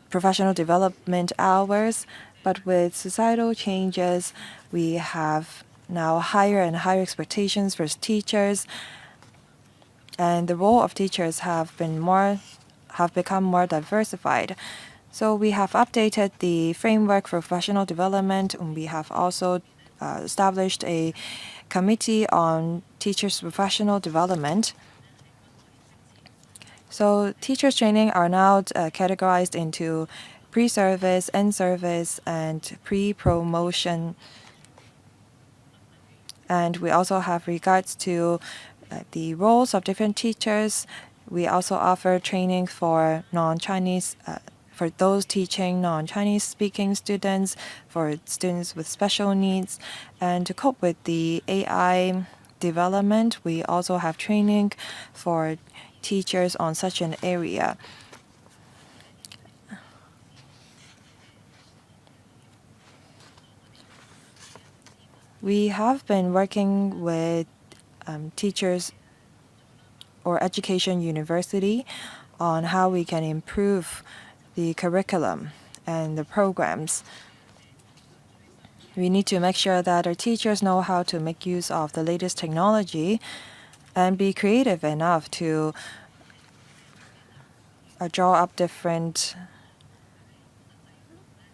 professional development hours. But with societal changes, we have now higher and higher expectations for teachers, and the role of teachers have become more diversified. So we have updated the framework for professional development, and we have also established a committee on teachers' professional development. So teachers' training are now categorized into pre-service, in-service, and pre-promotion. And we also have regards to the roles of different teachers. We also offer training for non-Chinese, for those teaching non-Chinese speaking students, for students with special needs. And to cope with the AI development, we also have training for teachers on such an area. We have been working with teachers or education university on how we can improve the curriculum and the programs. We need to make sure that our teachers know how to make use of the latest technology and be creative enough to draw up different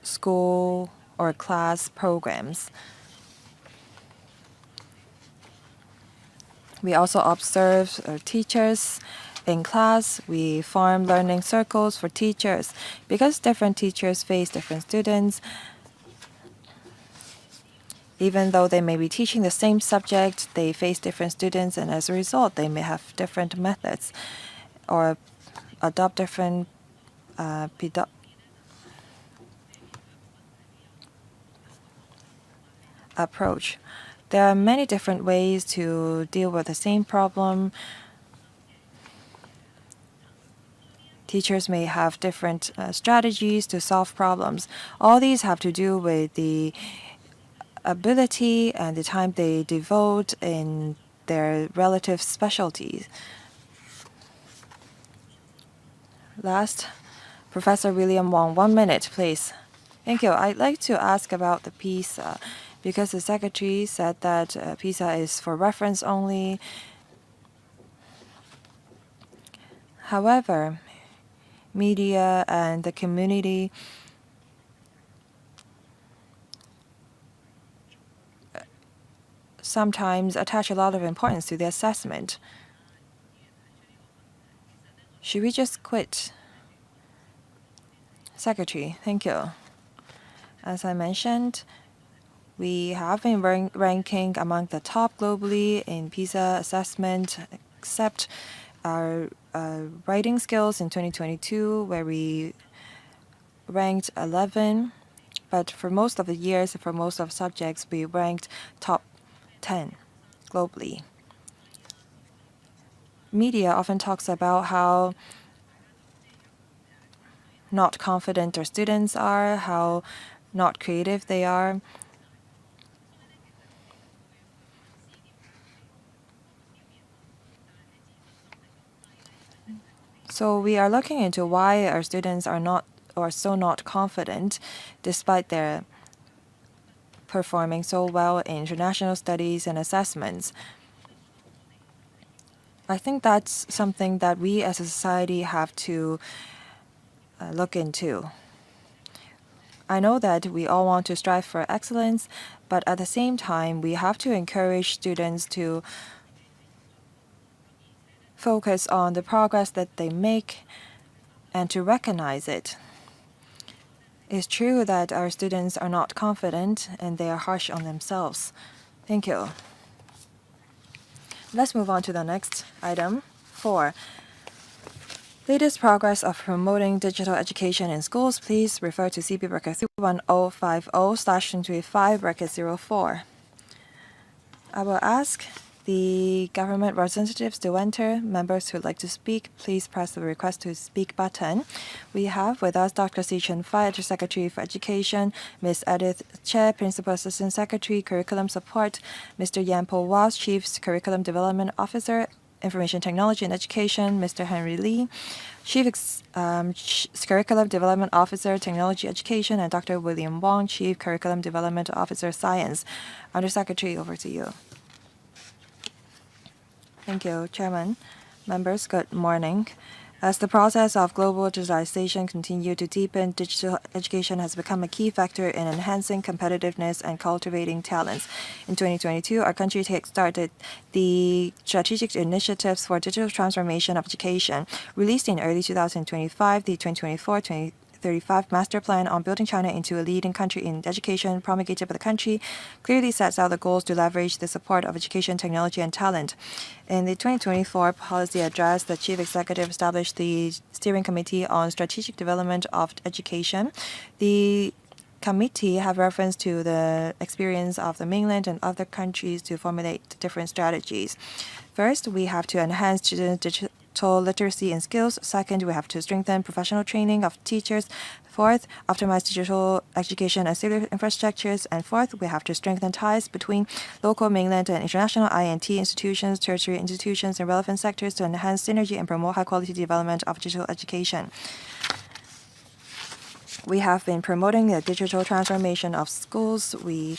school or class programs. We also observe our teachers in class. We form learning circles for teachers because different teachers face different students. Even though they may be teaching the same subject, they face different students, and as a result, they may have different methods or adopt different approach. There are many different ways to deal with the same problem. Teachers may have different strategies to solve problems. All these have to do with the ability and the time they devote in their relative specialties. Last, Professor William Wong, 1 minute, please. Thank you. I'd like to ask about the PISA, because the secretary said that PISA is for reference only. However, media and the community sometimes attach a lot of importance to the assessment. Should we just quit? Secretary, thank you. As I mentioned, we have been ranking among the top globally in PISA assessment, except our writing skills in 2022, where we ranked 11. But for most of the years, for most of subjects, we ranked top 10 globally. Media often talks about how not confident our students are, how not creative they are. So we are looking into why our students are not or so not confident despite their performing so well in international studies and assessments. I think that's something that we as a society have to look into. I know that we all want to strive for excellence, but at the same time, we have to encourage students to focus on the progress that they make and to recognize it. It's true that our students are not confident and they are harsh on themselves. Thank you. Let's move on to the next item. 4. Latest progress of promoting digital education in schools. Please refer to CB bracket 31050/2025 bracket 04. I will ask the government representatives to enter. Members who would like to speak, please press the request to speak button. We have with us Dr. Si Chun-fai, Secretary for Education, Ms. Edith Che, Principal Assistant Secretary, Curriculum Support, Mr. Yan Po Was, Chief Curriculum Development Officer, Information Technology and Education, Mr. Henry Lee, Chief Curriculum Development Officer, Technology Education, and Dr. William Wong, Chief Curriculum Development Officer, Science. Undersecretary, over to you. Thank you, Chairman. Members, good morning. As the process of global digitalization continues to deepen, digital education has become a key factor in enhancing competitiveness and cultivating talents. In 2022, our country started the Strategic Initiatives for Digital Transformation of Education. Released in early 2025, the 2024-2030 2035 Master Plan on building China into a leading country in education promulgated by the country clearly sets out the goals to leverage the support of education, technology, and talent. In the 2024 policy address, the Chief Executive established the Steering Committee on Strategic Development of Education. The committee have reference to the experience of the mainland and other countries to formulate different strategies. First, we have to enhance students' digital literacy and skills. Second, we have to strengthen professional training of teachers. Fourth, optimize digital education and civil infrastructures. And fourth, we have to strengthen ties between local, mainland, and international INT institutions, tertiary institutions, and relevant sectors to enhance synergy and promote high-quality development of digital education. We have been promoting the digital transformation of schools. We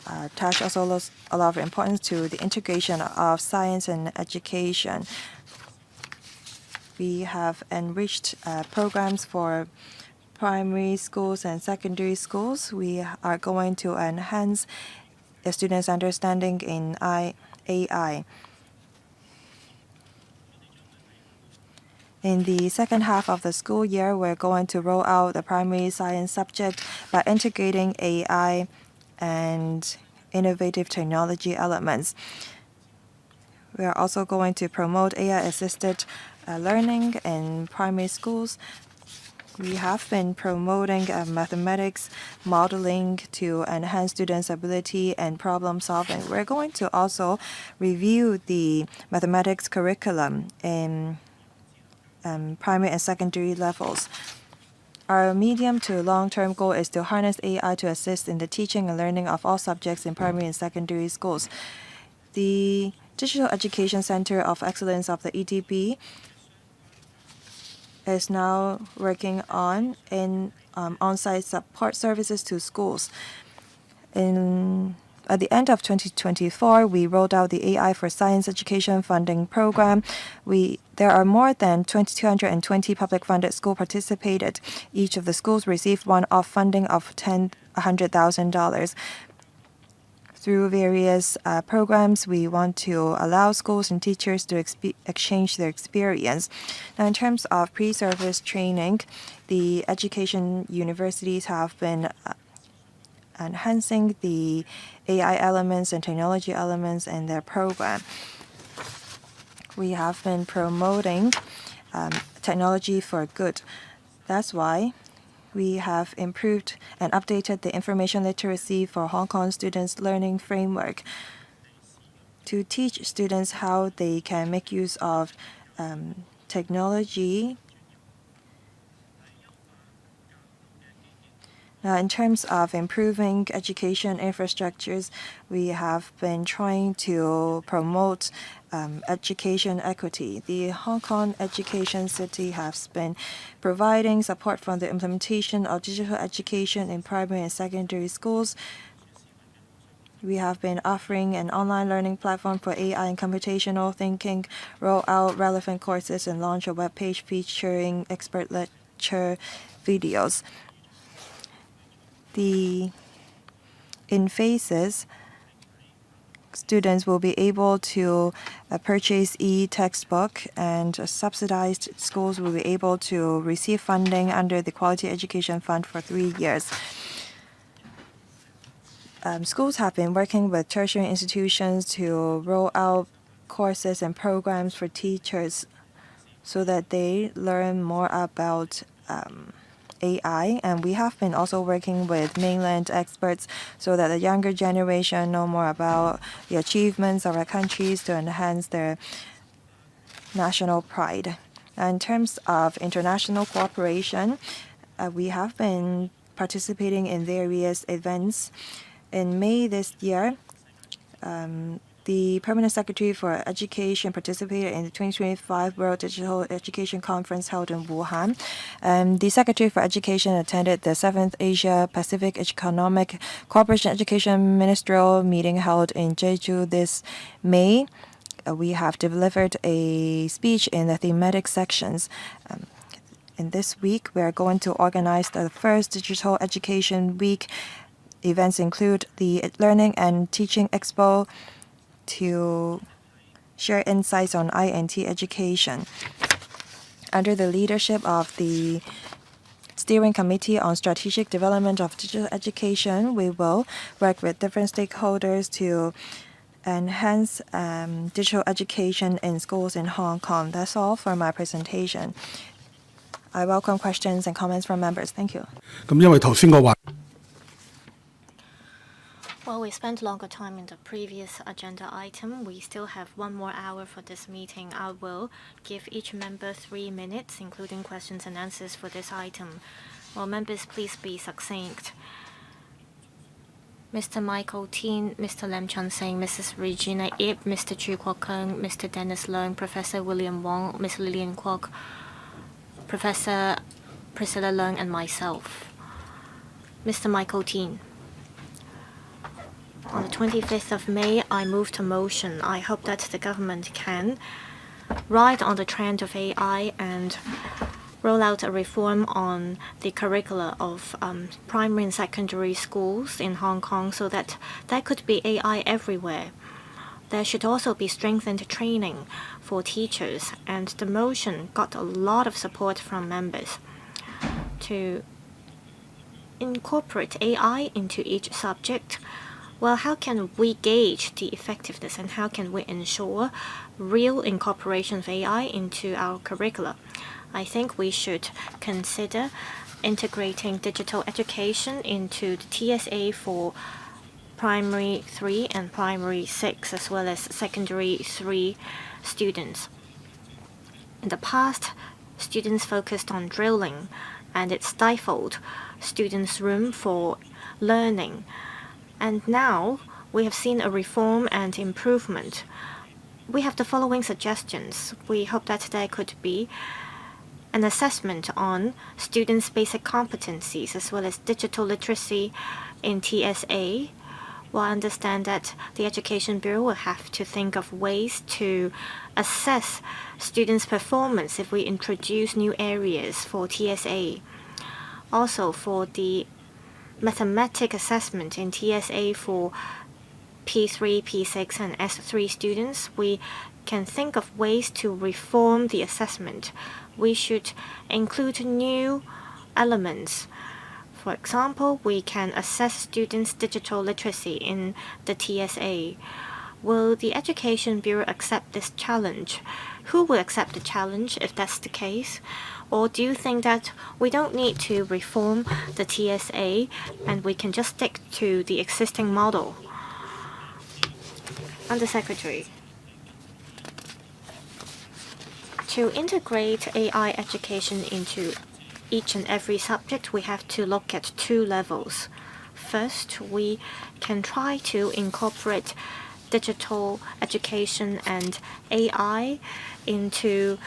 attach also a lot of importance to the integration of science and education. We have enriched programs for primary schools and secondary schools. We are going to enhance the students' understanding in AI. In the second half of the school year, we're going to roll out the primary science subject by integrating AI and innovative technology elements. We are also going to promote AI-assisted learning in primary schools. We have been promoting mathematics modeling to enhance students' ability and problem solving. We're going to also review the mathematics curriculum in primary and secondary levels. Our medium to long-term goal is to harness AI to assist in the teaching and learning of all subjects in primary and secondary schools. The Digital Education Center of Excellence of the EDB is now working on on-site support services to schools. At the end of 2024, we rolled out the AI for Science Education Funding Program. There are more than 220 public-funded schools participated. Each of the schools received one-off funding of $100,000. Through various programs, we want to allow schools and teachers to exchange their experience. Now, in terms of pre-service training, the education universities have been enhancing the AI elements and technology elements in their program. We have been promoting technology for good. That's why we have improved and updated the information literacy for Hong Kong students' learning framework to teach students how they can make use of technology. Now, in terms of improving education infrastructures, we have been trying to promote education equity. The Hong Kong Education City has been providing support for the implementation of digital education in primary and secondary schools. We have been offering an online learning platform for AI and computational thinking, roll out relevant courses, and launch a webpage featuring expert lecture videos. In phases, students will be able to purchase e-textbook, and subsidized schools will be able to receive funding under the Quality Education Fund for 3 years. Schools have been working with tertiary institutions to roll out courses and programs for teachers so that they learn more about AI, and we have been also working with mainland experts so that the younger generation know more about the achievements of our countries to enhance their national pride. In terms of international cooperation, we have been participating in various events. In May this year, the Permanent Secretary for Education participated in the 2025 World Digital Education Conference held in Wuhan. The Secretary for Education attended the 7th Asia Pacific Economic Cooperation Education Ministerial meeting held in Jeju this May. We have delivered a speech in the thematic sections. In this week, we are going to organize the first Digital Education Week. Events include the Learning and Teaching Expo to share insights on INT education. Under the leadership of the Steering Committee on Strategic Development of Digital Education, we will work with different stakeholders to enhance digital education in schools in Hong Kong. That's all for my presentation. I welcome questions and comments from members. Thank you. 咁因為頭先個話 Well, we spent longer time in the previous agenda item. We still have 1 more hour for this meeting. I will give each member 3 minutes, including questions and answers for this item. Well, members, please be succinct. Mr. Michael Tin, Mr. Lam Chun-sing, Mrs. Regina Ip, Mr. Chu Kwok-keung, Mr. Dennis Leung, Professor William Wong, Ms. Lillian Kwok, Professor Priscilla Leung, and myself. Mr. Michael Tin. On the 25th of May, I moved a motion. I hope that the government can ride on the trend of AI and roll out a reform on the curricula of primary and secondary schools in Hong Kong so that there could be AI everywhere. There should also be strengthened training for teachers, and the motion got a lot of support from members to incorporate AI into each subject. Well, how can we gauge the effectiveness and how can we ensure real incorporation of AI into our curricula? I think we should consider integrating digital education into the TSA for primary 3 and primary 6, as well as secondary 3 students. In the past, students focused on drilling, and it stifled students' room for learning. And now we have seen a reform and improvement. We have the following suggestions. We hope that there could be an assessment on students' basic competencies as well as digital literacy in TSA. Well, I understand that the Education Bureau will have to think of ways to assess students' performance if we introduce new areas for TSA. Also, for the mathematic assessment in TSA for P3, P6, and S3 students, we can think of ways to reform the assessment. We should include new elements. For example, we can assess students' digital literacy in the TSA. Will the Education Bureau accept this challenge? Who will accept the challenge if that's the case? Or do you think that we don't need to reform the TSA and we can just stick to the existing model? Undersecretary. To integrate AI education into each and every subject, we have to look at 2 levels. First, we can try to incorporate digital education and AI into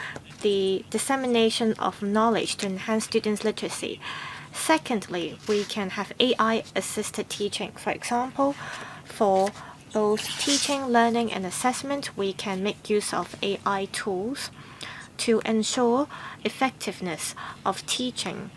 the dissemination of knowledge to enhance students' literacy. Secondly, we can have AI-assisted teaching. For example, for both teaching, learning, and assessment, we can make use of AI tools to ensure effectiveness of teaching.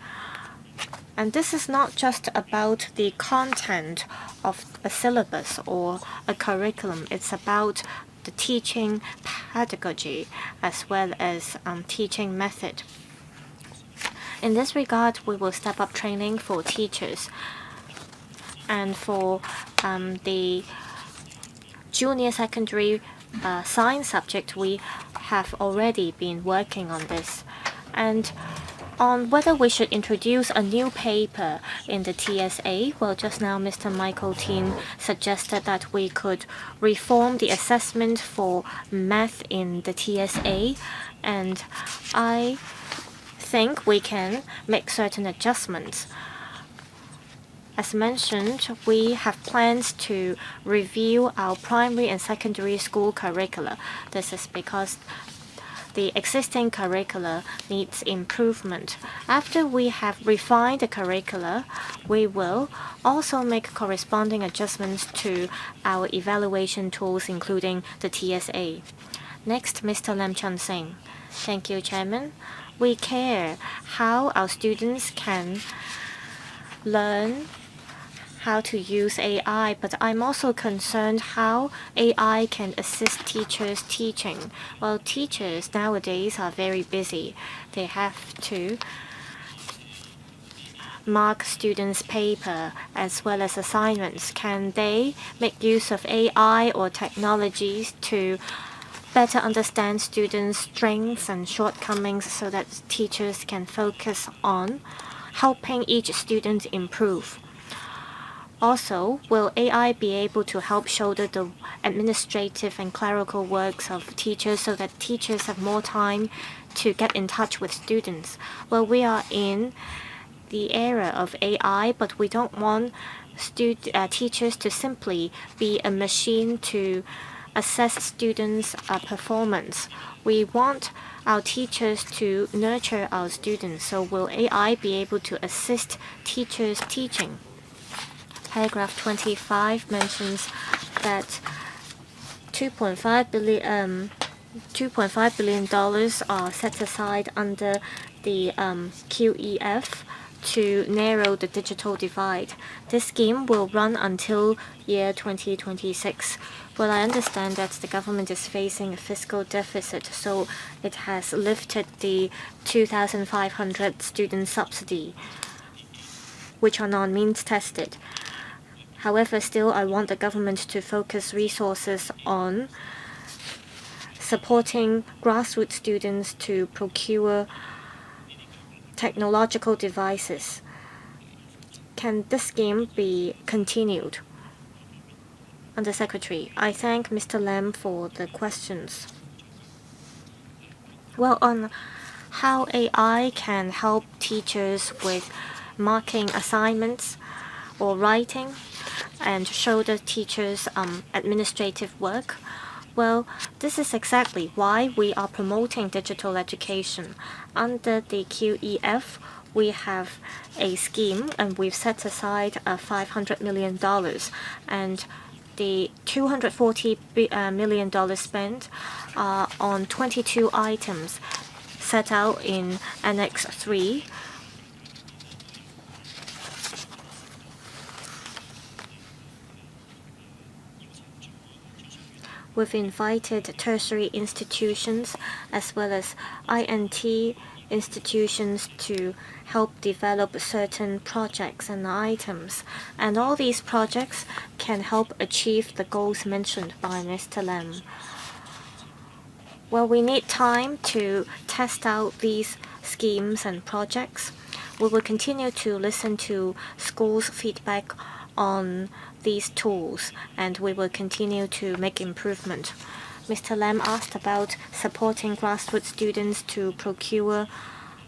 And this is not just about the content of a syllabus or a curriculum. It's about the teaching pedagogy as well as teaching method. In this regard, we will step up training for teachers. And for the junior secondary science subject, we have already been working on this. And on whether we should introduce a new paper in the TSA, well, just now Mr. Michael Tin suggested that we could reform the assessment for math in the TSA, and I think we can make certain adjustments. As mentioned, we have plans to review our primary and secondary school curricula. This is because the existing curricula needs improvement. After we have refined the curricula, we will also make corresponding adjustments to our evaluation tools, including the TSA. Next, Mr. Lam Chun-sing. Thank you, Chairman. We care how our students can learn how to use AI, but I'm also concerned how AI can assist teachers teaching. Well, teachers nowadays are very busy. They have to mark students' paper as well as assignments? Can they make use of AI or technologies to better understand students' strengths and shortcomings so that teachers can focus on helping each student improve? Also, will AI be able to help shoulder the administrative and clerical works of teachers so that teachers have more time to get in touch with students? Well, we are in the era of AI, but we don't want teachers to simply be a machine to assess students' performance. We want our teachers to nurture our students. So will AI be able to assist teachers' teaching? Paragraph 25 mentions that $2.5 billion are set aside under the QEF to narrow the digital divide. This scheme will run until year 2026. Well, I understand that the government is facing a fiscal deficit, so it has lifted the 2,500 student subsidy, which are non-means tested. However, still, I want the government to focus resources on supporting grassroots students to procure technological devices. Can this scheme be continued? Undersecretary, I thank Mr. Lam for the questions. Well, on how AI can help teachers with marking assignments or writing and shoulder teachers' administrative work. Well, this is exactly why we are promoting digital education. Under the QEF, we have a scheme and we've set aside $500 million, and the $240 million spent on 22 items set out in Annex 3. We've invited tertiary institutions as well as INT institutions to help develop certain projects and items. And all these projects can help achieve the goals mentioned by Mr. Lam. Well, we need time to test out these schemes and projects. We will continue to listen to schools' feedback on these tools, and we will continue to make improvement. Mr. Lam asked about supporting grassroots students to procure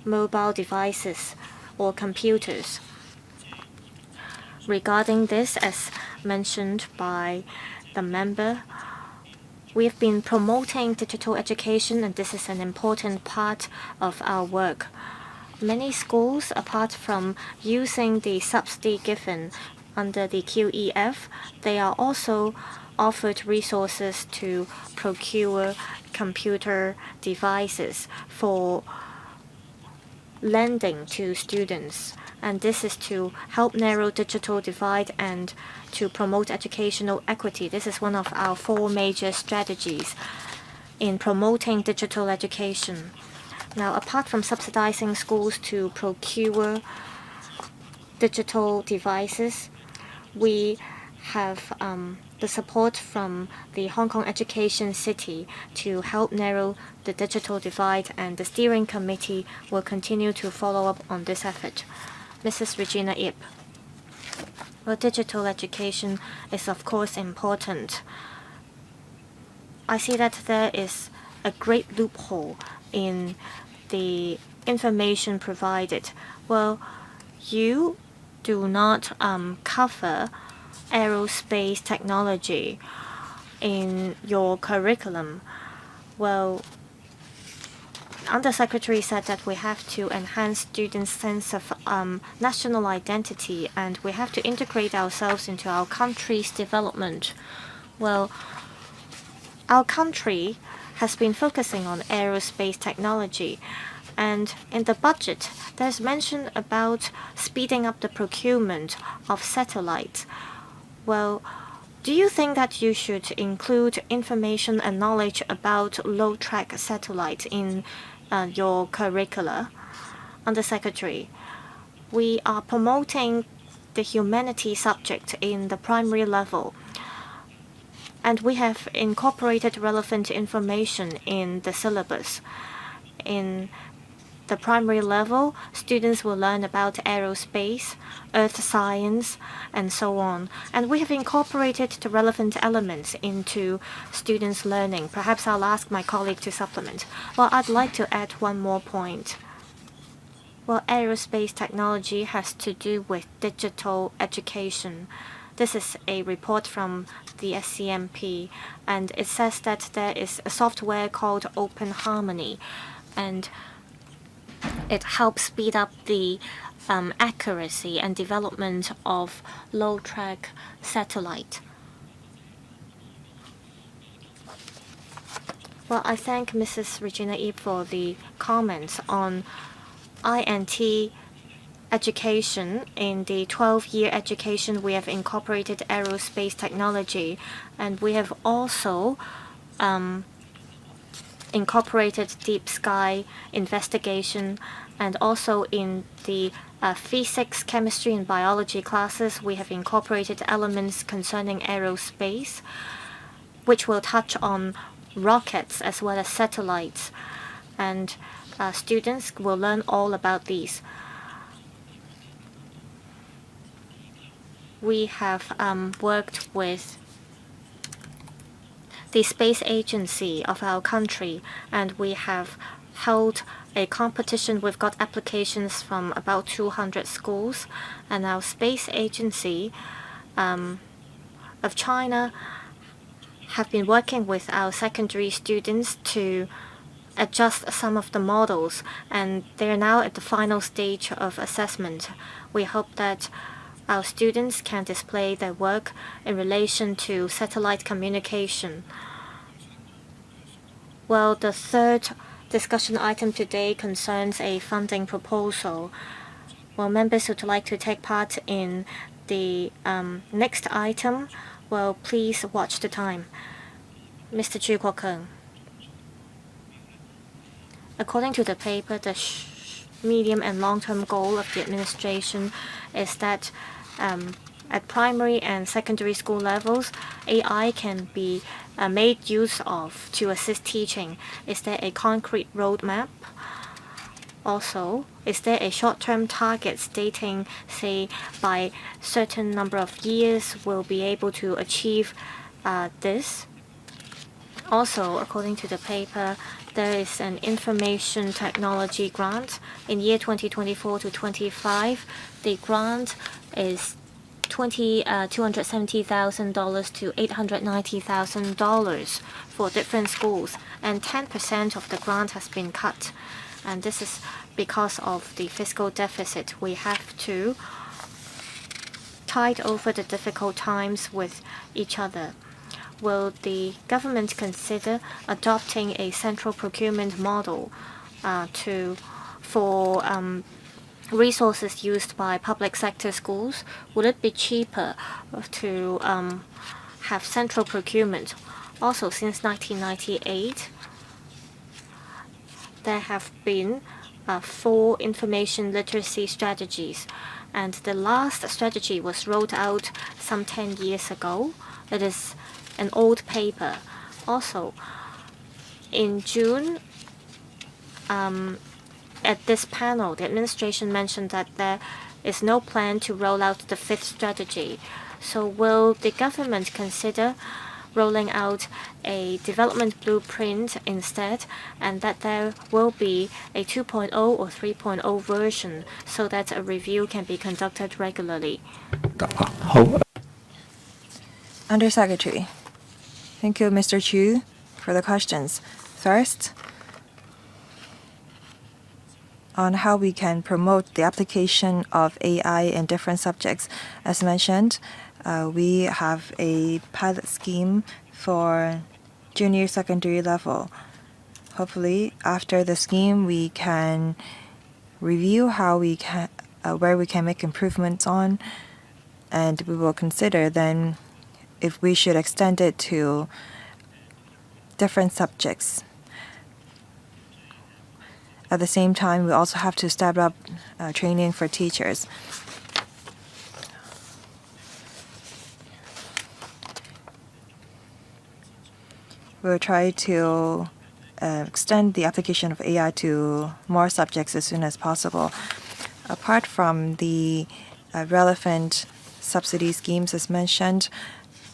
mobile devices or computers. Regarding this, as mentioned by the member, we have been promoting digital education, and this is an important part of our work. Many schools, apart from using the subsidy given under the QEF, they are also offered resources to procure computer devices for lending to students. And this is to help narrow digital divide and to promote educational equity. This is one of our 4 major strategies in promoting digital education. Now, apart from subsidizing schools to procure digital devices, we have the support from the Hong Kong Education City to help narrow the digital divide, and the steering committee will continue to follow up on this effort. Mrs. Regina Ip. Well, digital education is of course important. I see that there is a great loophole in the information provided. Well, you do not cover aerospace technology in your curriculum. Well, Undersecretary said that we have to enhance students' sense of national identity, and we have to integrate ourselves into our country's development. Well, our country has been focusing on aerospace technology, and in the budget, there's mention about speeding up the procurement of satellites. Well, do you think that you should include information and knowledge about low-track satellites in your curricula? Undersecretary, we are promoting the humanities subject in the primary level. And we have incorporated relevant information in the syllabus. In the primary level, students will learn about aerospace, earth science, and so on. And we have incorporated the relevant elements into students' learning. Perhaps I'll ask my colleague to supplement. Well, I'd like to add one more point. Well, aerospace technology has to do with digital education. This is a report from the SCMP, and it says that there is a software called Open Harmony, and it helps speed up the accuracy and development of low-track satellite. Well, I thank Mrs. Regina Ip for the comments on INT education. In the 12-year education, we have incorporated aerospace technology, and we have also incorporated deep sky investigation, and also in the physics, chemistry, and biology classes, we have incorporated elements concerning aerospace, which will touch on rockets as well as satellites, and students will learn all about these. We have worked with the space agency of our country, and we have held a competition. We've got applications from about 200 schools, and our space agency of China have been working with our secondary students to adjust some of the models, and they're now at the final stage of assessment. We hope that our students can display their work in relation to satellite communication. Well, the third discussion item today concerns a funding proposal. Well, members who'd like to take part in the next item, well, please watch the time. Mr. Chu Kwok-keung. According to the paper, the medium and long-term goal of the administration is that at primary and secondary school levels, AI can be made use of to assist teaching. Is there a concrete roadmap? Also, is there a short-term target stating, say, by certain number of years we'll be able to achieve this? Also, according to the paper, there is an information technology grant. In year 2024 to 25, the grant is $270,000 to $890,000 for different schools, and 10% of the grant has been cut. And this is because of the fiscal deficit. We have to tide over the difficult times with each other. Will the government consider adopting a central procurement model for resources used by public sector schools? Would it be cheaper to have central procurement? Also, since 1998, there have been 4 information literacy strategies, and the last strategy was rolled out some 10 years ago. It is an old paper. Also, in June, at this panel, the administration mentioned that there is no plan to roll out the 5th strategy. So will the government consider rolling out a development blueprint instead, and that there will be a 2.0 or 3.0 version so that a review can be conducted regularly? Undersecretary. Thank you, Mr. Chu, for the questions. First, on how we can promote the application of AI in different subjects. As mentioned, we have a pilot scheme for junior secondary level. Hopefully, after the scheme, we can review how we can, where we can make improvements on, and we will consider then if we should extend it to different subjects. At the same time, we also have to step up training for teachers. We'll try to extend the application of AI to more subjects as soon as possible. Apart from the relevant subsidy schemes as mentioned,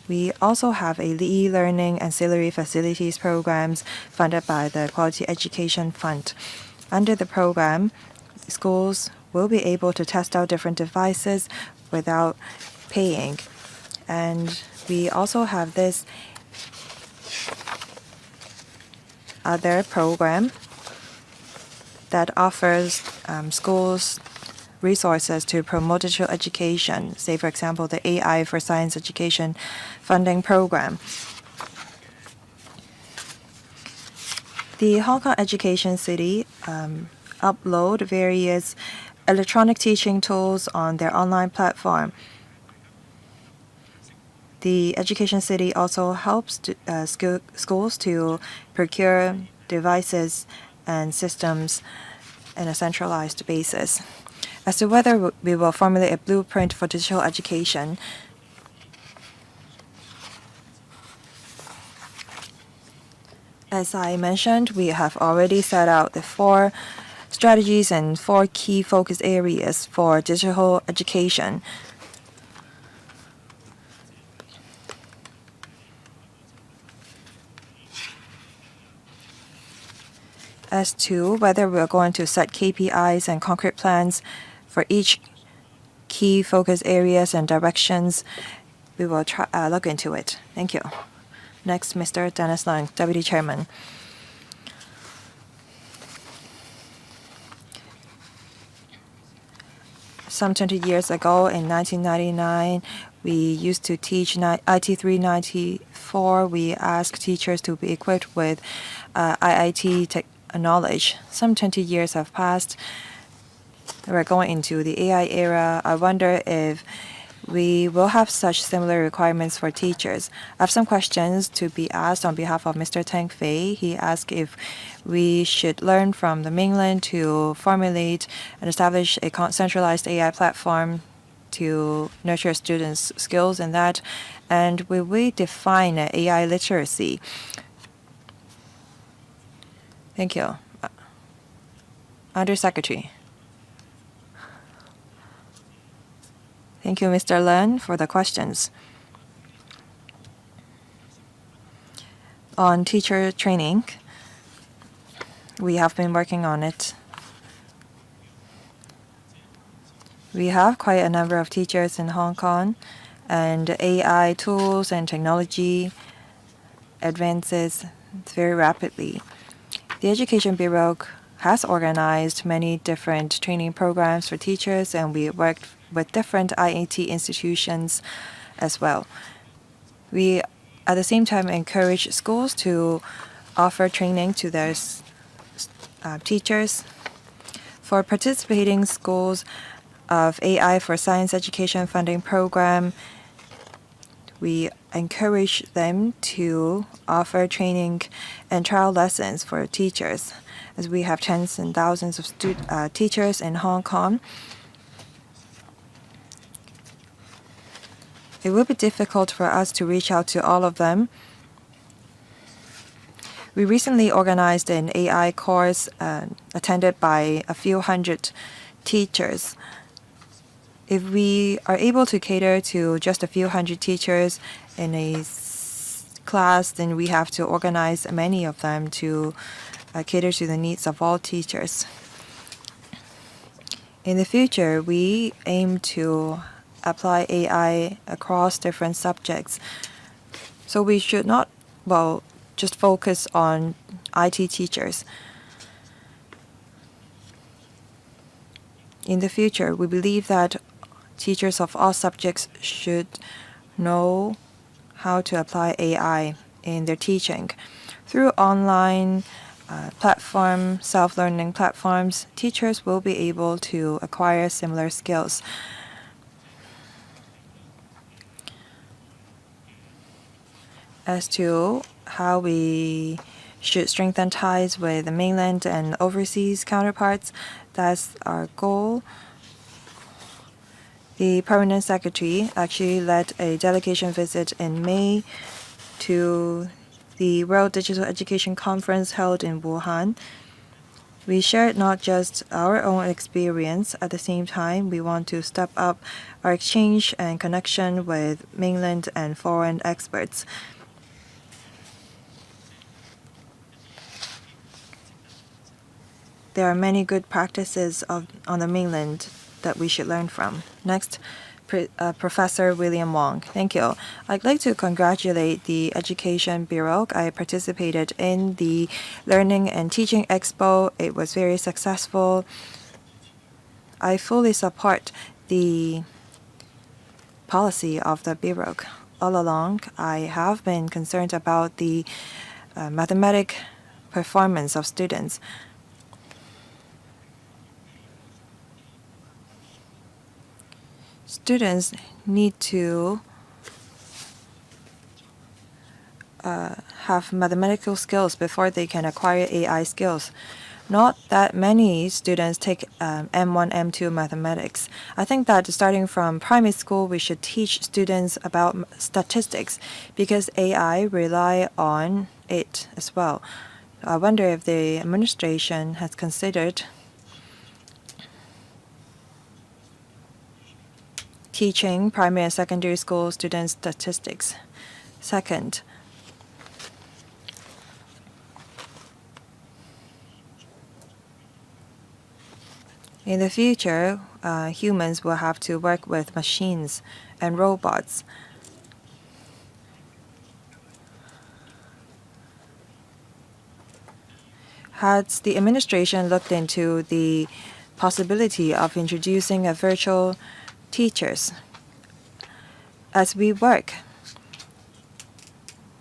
we also have a e-learning ancillary facilities programs funded by the Quality Education Fund. Under the program, schools will be able to test out different devices without paying. And we also have this other program that offers schools resources to promote digital education, say, for example, the AI for Science Education funding program. The Hong Kong Education City upload various electronic teaching tools on their online platform. The Education City also helps schools to procure devices and systems on a centralized basis. As to whether we will formulate a blueprint for digital education, as I mentioned, we have already set out the 4 strategies and 4 key focus areas for digital education. As to whether we're going to set KPIs and concrete plans for each key focus areas and directions, we will look into it. Thank you. Next, Mr. Dennis Leung, Deputy Chairman. Some 20 years ago, in 1999, we used to teach IT 394. We asked teachers to be equipped with IIT knowledge. Some 20 years have passed. We're going into the AI era. I wonder if we will have such similar requirements for teachers. I have some questions to be asked on behalf of Mr. Tang Fei. He asked if we should learn from the mainland to formulate and establish a centralized AI platform to nurture students' skills in that, and will we define AI literacy? Thank you. Under Secretary. Thank you, Mr. Leung, for the questions. On teacher training, we have been working on it. We have quite a number of teachers in Hong Kong, and AI tools and technology advances very rapidly. The Education Bureau has organized many different training programs for teachers, and we worked with different IAT institutions as well. We, at the same time, encourage schools to offer training to their teachers. For participating schools of AI for Science Education funding program, we encourage them to offer training and trial lessons for teachers, as we have tens and thousands of teachers in Hong Kong. It will be difficult for us to reach out to all of them. We recently organized an AI course attended by a few hundred teachers. If we are able to cater to just a few hundred teachers in a class, then we have to organize many of them to cater to the needs of all teachers. In the future, we aim to apply AI across different subjects. So we should not, just focus on IT teachers. In the future, we believe that teachers of all subjects should know how to apply AI in their teaching. Through online platform, self-learning platforms, teachers will be able to acquire similar skills. As to how we should strengthen ties with the mainland and overseas counterparts. That's our goal. The permanent secretary actually led a delegation visit in May to the World Digital Education Conference held in Wuhan. We shared not just our own experience, at the same time, we want to step up our exchange and connection with mainland and foreign experts. There are many good practices on the mainland that we should learn from. Next, Professor William Wong. Thank you. I'd like to congratulate the Education Bureau. I participated in the Learning and Teaching Expo. It was very successful. I fully support the policy of the Bureau. All along, I have been concerned about the mathematic performance of students. Students need to have mathematical skills before they can acquire AI skills. Not that many students take M1, M2 mathematics. I think that starting from primary school, we should teach students about statistics because AI rely on it as well. I wonder if the administration has considered teaching primary and secondary school students statistics. Second, in the future, humans will have to work with machines and robots. Has the administration looked into the possibility of introducing a virtual teachers? As we work,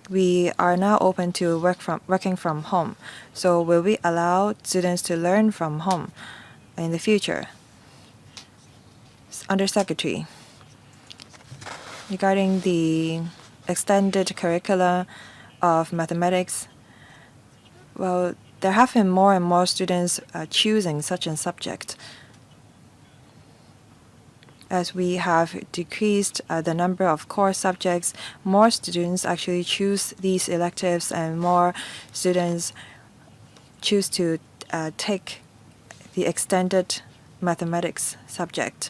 we are now open to working from home. So will we allow students to learn from home in the future? Undersecretary, regarding the extended curricula of mathematics, well, there have been more and more students choosing such a subject. As we have decreased the number of core subjects, more students actually choose these electives and more students choose to take the extended mathematics subject.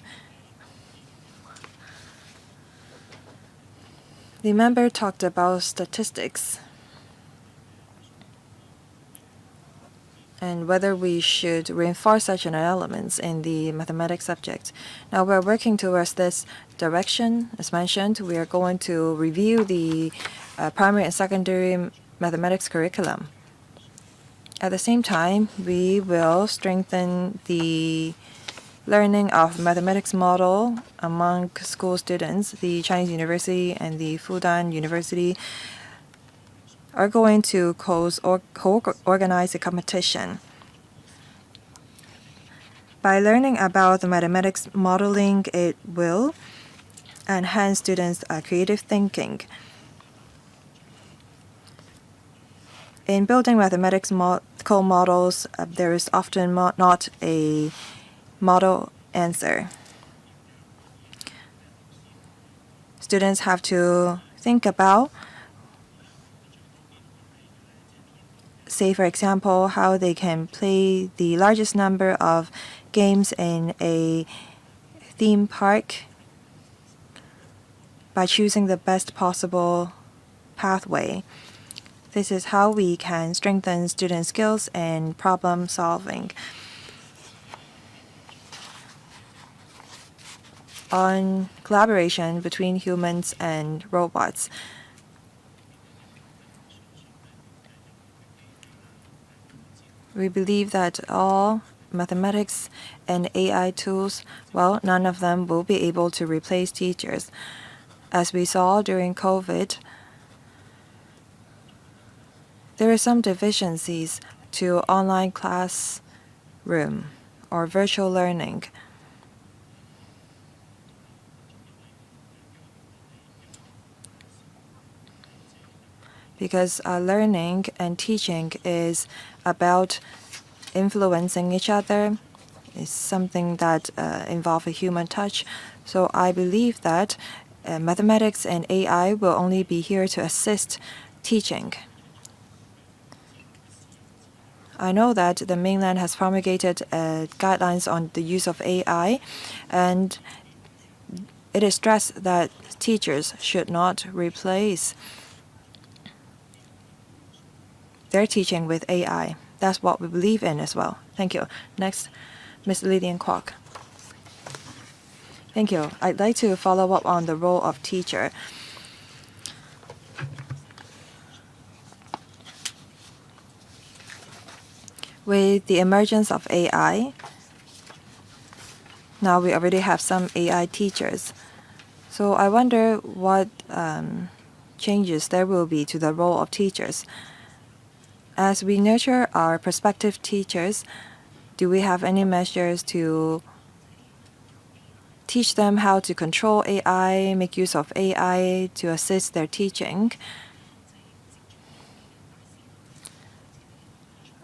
The member talked about statistics and whether we should reinforce such an element in the mathematics subject. Now we're working towards this direction. As mentioned, we are going to review the primary and secondary mathematics curriculum. At the same time, we will strengthen the learning of mathematics model among school students. The Chinese University and the Fudan University are going to co-organize a competition. By learning about the mathematics modeling, it will enhance students' creative thinking. In building mathematics models, there is often not a model answer. Students have to think about, say for example, how they can play the largest number of games in a theme park by choosing the best possible pathway. This is how we can strengthen student skills and problem solving. On collaboration between humans and robots, we believe that all mathematics and AI tools, well, none of them will be able to replace teachers. As we saw during COVID, there are some deficiencies to online classroom or virtual learning. because learning and teaching is about influencing each other. It's something that involves a human touch. So I believe that mathematics and AI will only be here to assist teaching. I know that the mainland has promulgated guidelines on the use of AI, and it is stressed that teachers should not replace their teaching with AI. That's what we believe in as well. Thank you. Next, Ms. Lillian Kwok. Thank you. I'd like to follow up on the role of teacher. With the emergence of AI, now we already have some AI teachers. So I wonder what changes there will be to the role of teachers. As we nurture our prospective teachers, do we have any measures to teach them how to control AI, make use of AI to assist their teaching?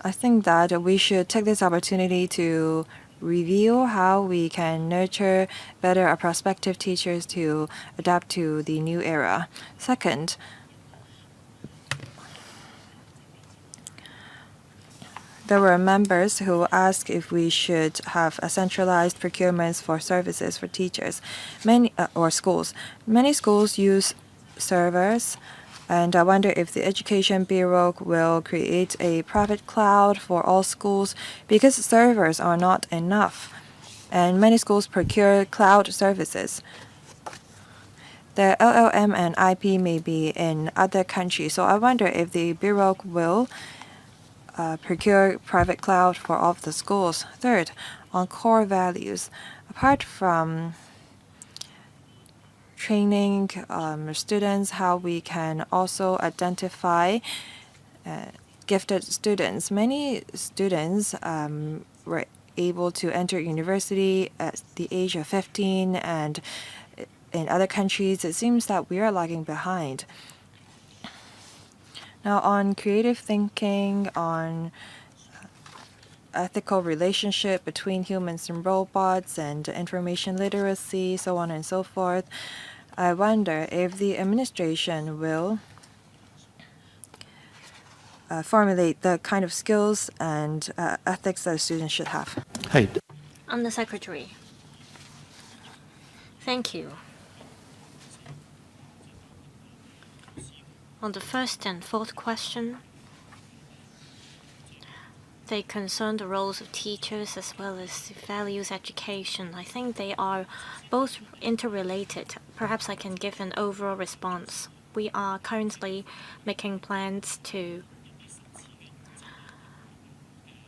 I think that we should take this opportunity to review how we can nurture better our prospective teachers to adapt to the new era. Second, there were members who asked if we should have a centralized procurements for services for teachers, or schools. Many schools use servers, and I wonder if the Education Bureau will create a private cloud for all schools because servers are not enough, and many schools procure cloud services. The LLM and IP may be in other countries, so I wonder if the Bureau will procure private cloud for all of the schools. Third, on core values, apart from training students, how we can also identify gifted students. Many students were able to enter university at the age of 15, and in other countries, it seems that we are lagging behind. Now, on creative thinking, on ethical relationship between humans and robots, and information literacy, so on and so forth, I wonder if the administration will formulate the kind of skills and ethics that students should have. Undersecretary. Thank you. On the first and fourth question, they concern the roles of teachers as well as the values education. I think they are both interrelated. Perhaps I can give an overall response. We are currently making plans to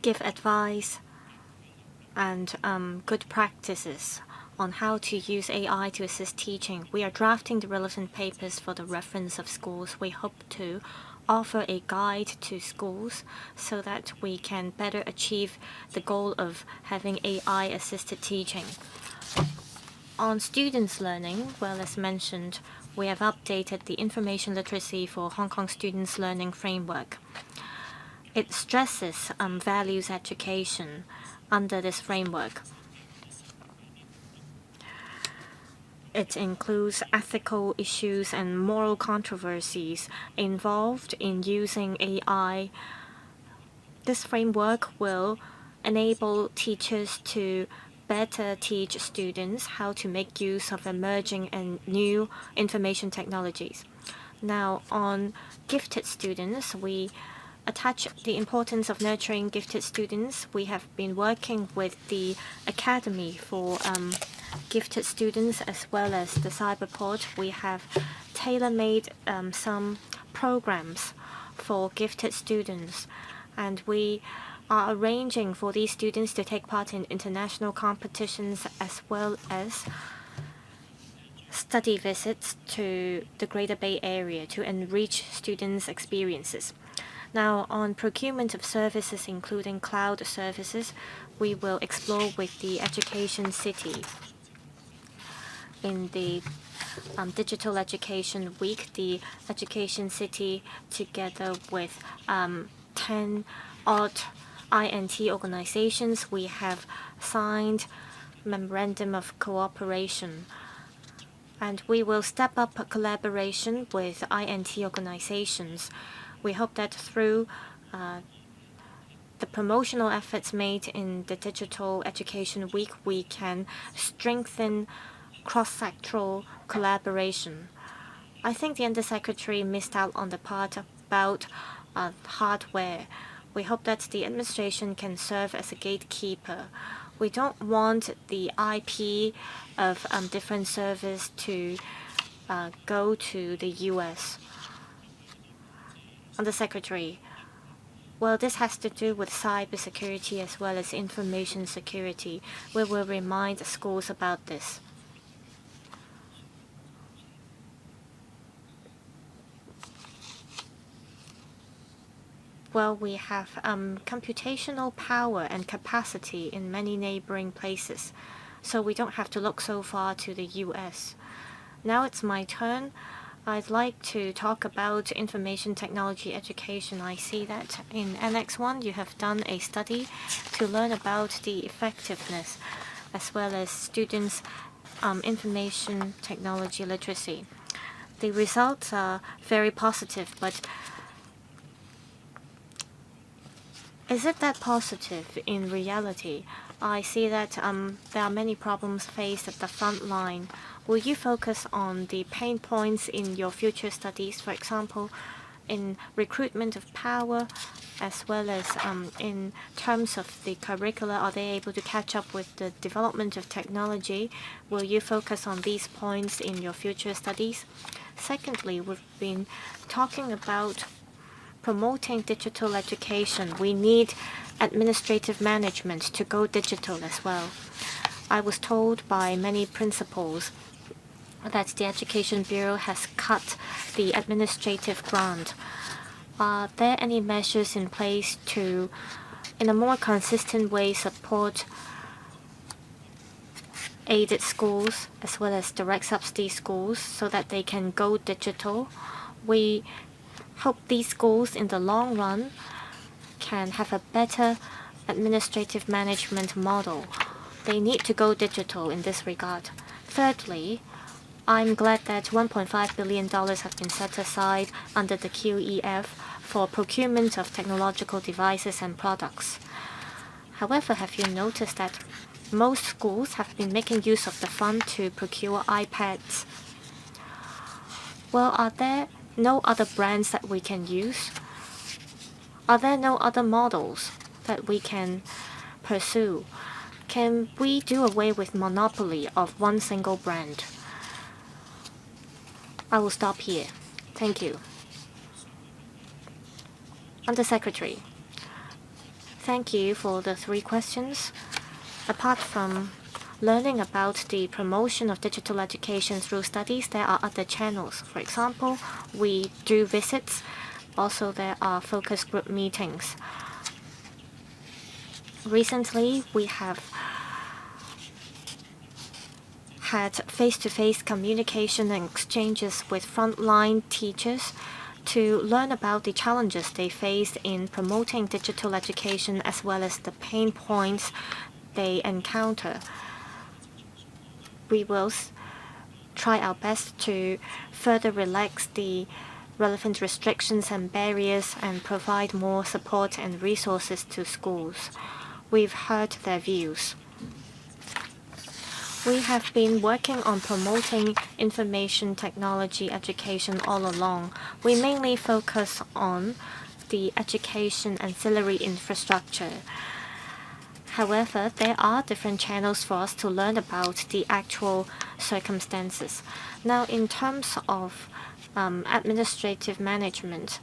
give advice and good practices on how to use AI to assist teaching. We are drafting the relevant papers for the reference of schools. We hope to offer a guide to schools so that we can better achieve the goal of having AI-assisted teaching. On students' learning, well, as mentioned, we have updated the information literacy for Hong Kong students' learning framework. It stresses values education under this framework. It includes ethical issues and moral controversies involved in using AI. This framework will enable teachers to better teach students how to make use of emerging and new information technologies. Now, on gifted students, we attach the importance of nurturing gifted students. We have been working with the Academy for gifted students as well as the Cyberport. We have tailor-made some programs for gifted students, and we are arranging for these students to take part in international competitions as well as study visits to the Greater Bay Area to enrich students' experiences. Now, on procurement of services, including cloud services, we will explore with the Education City. In the Digital Education Week, the Education City, together with 10 odd INT organizations, we have signed memorandum of cooperation. And we will step up collaboration with INT organizations. We hope that through the promotional efforts made in the Digital Education Week, we can strengthen cross-sectoral collaboration. I think the Undersecretary missed out on the part about hardware. We hope that the administration can serve as a gatekeeper. We don't want the IP of different servers to go to the US. Undersecretary, well, this has to do with cybersecurity as well as information security. We will remind schools about this. Well, we have computational power and capacity in many neighboring places, so we don't have to look so far to the US. Now it's my turn. I'd like to talk about information technology education. I see that in Annex 1 you have done a study to learn about the effectiveness as well as students' information technology literacy. The results are very positive, but is it that positive in reality? I see that there are many problems faced at the front line. Will you focus on the pain points in your future studies, for example, in recruitment of power, as well as in terms of the curricula? Are they able to catch up with the development of technology? Will you focus on these points in your future studies? Secondly, we've been talking about promoting digital education. We need administrative management to go digital as well. I was told by many principals that the Education Bureau has cut the administrative grant. Are there any measures in place to, in a more consistent way, support aided schools as well as direct subsidy schools so that they can go digital? We hope these schools in the long run can have a better administrative management model. They need to go digital in this regard. Thirdly, I'm glad that $1.5 billion have been set aside under the QEF for procurement of technological devices and products. However, have you noticed that most schools have been making use of the fund to procure iPads? Well, are there no other brands that we can use? Are there no other models that we can pursue? Can we do away with monopoly of one single brand? I will stop here. Thank you. Undersecretary, thank you for the 3 questions. Apart from learning about the promotion of digital education through studies, there are other channels. For example, we do visits. Also, there are focus group meetings. Recently, we have had face-to-face communication and exchanges with frontline teachers to learn about the challenges they face in promoting digital education as well as the pain points they encounter. We will try our best to further relax the relevant restrictions and barriers and provide more support and resources to schools. We've heard their views. We have been working on promoting information technology education all along. We mainly focus on the education ancillary infrastructure. However, there are different channels for us to learn about the actual circumstances. Now, in terms of administrative management,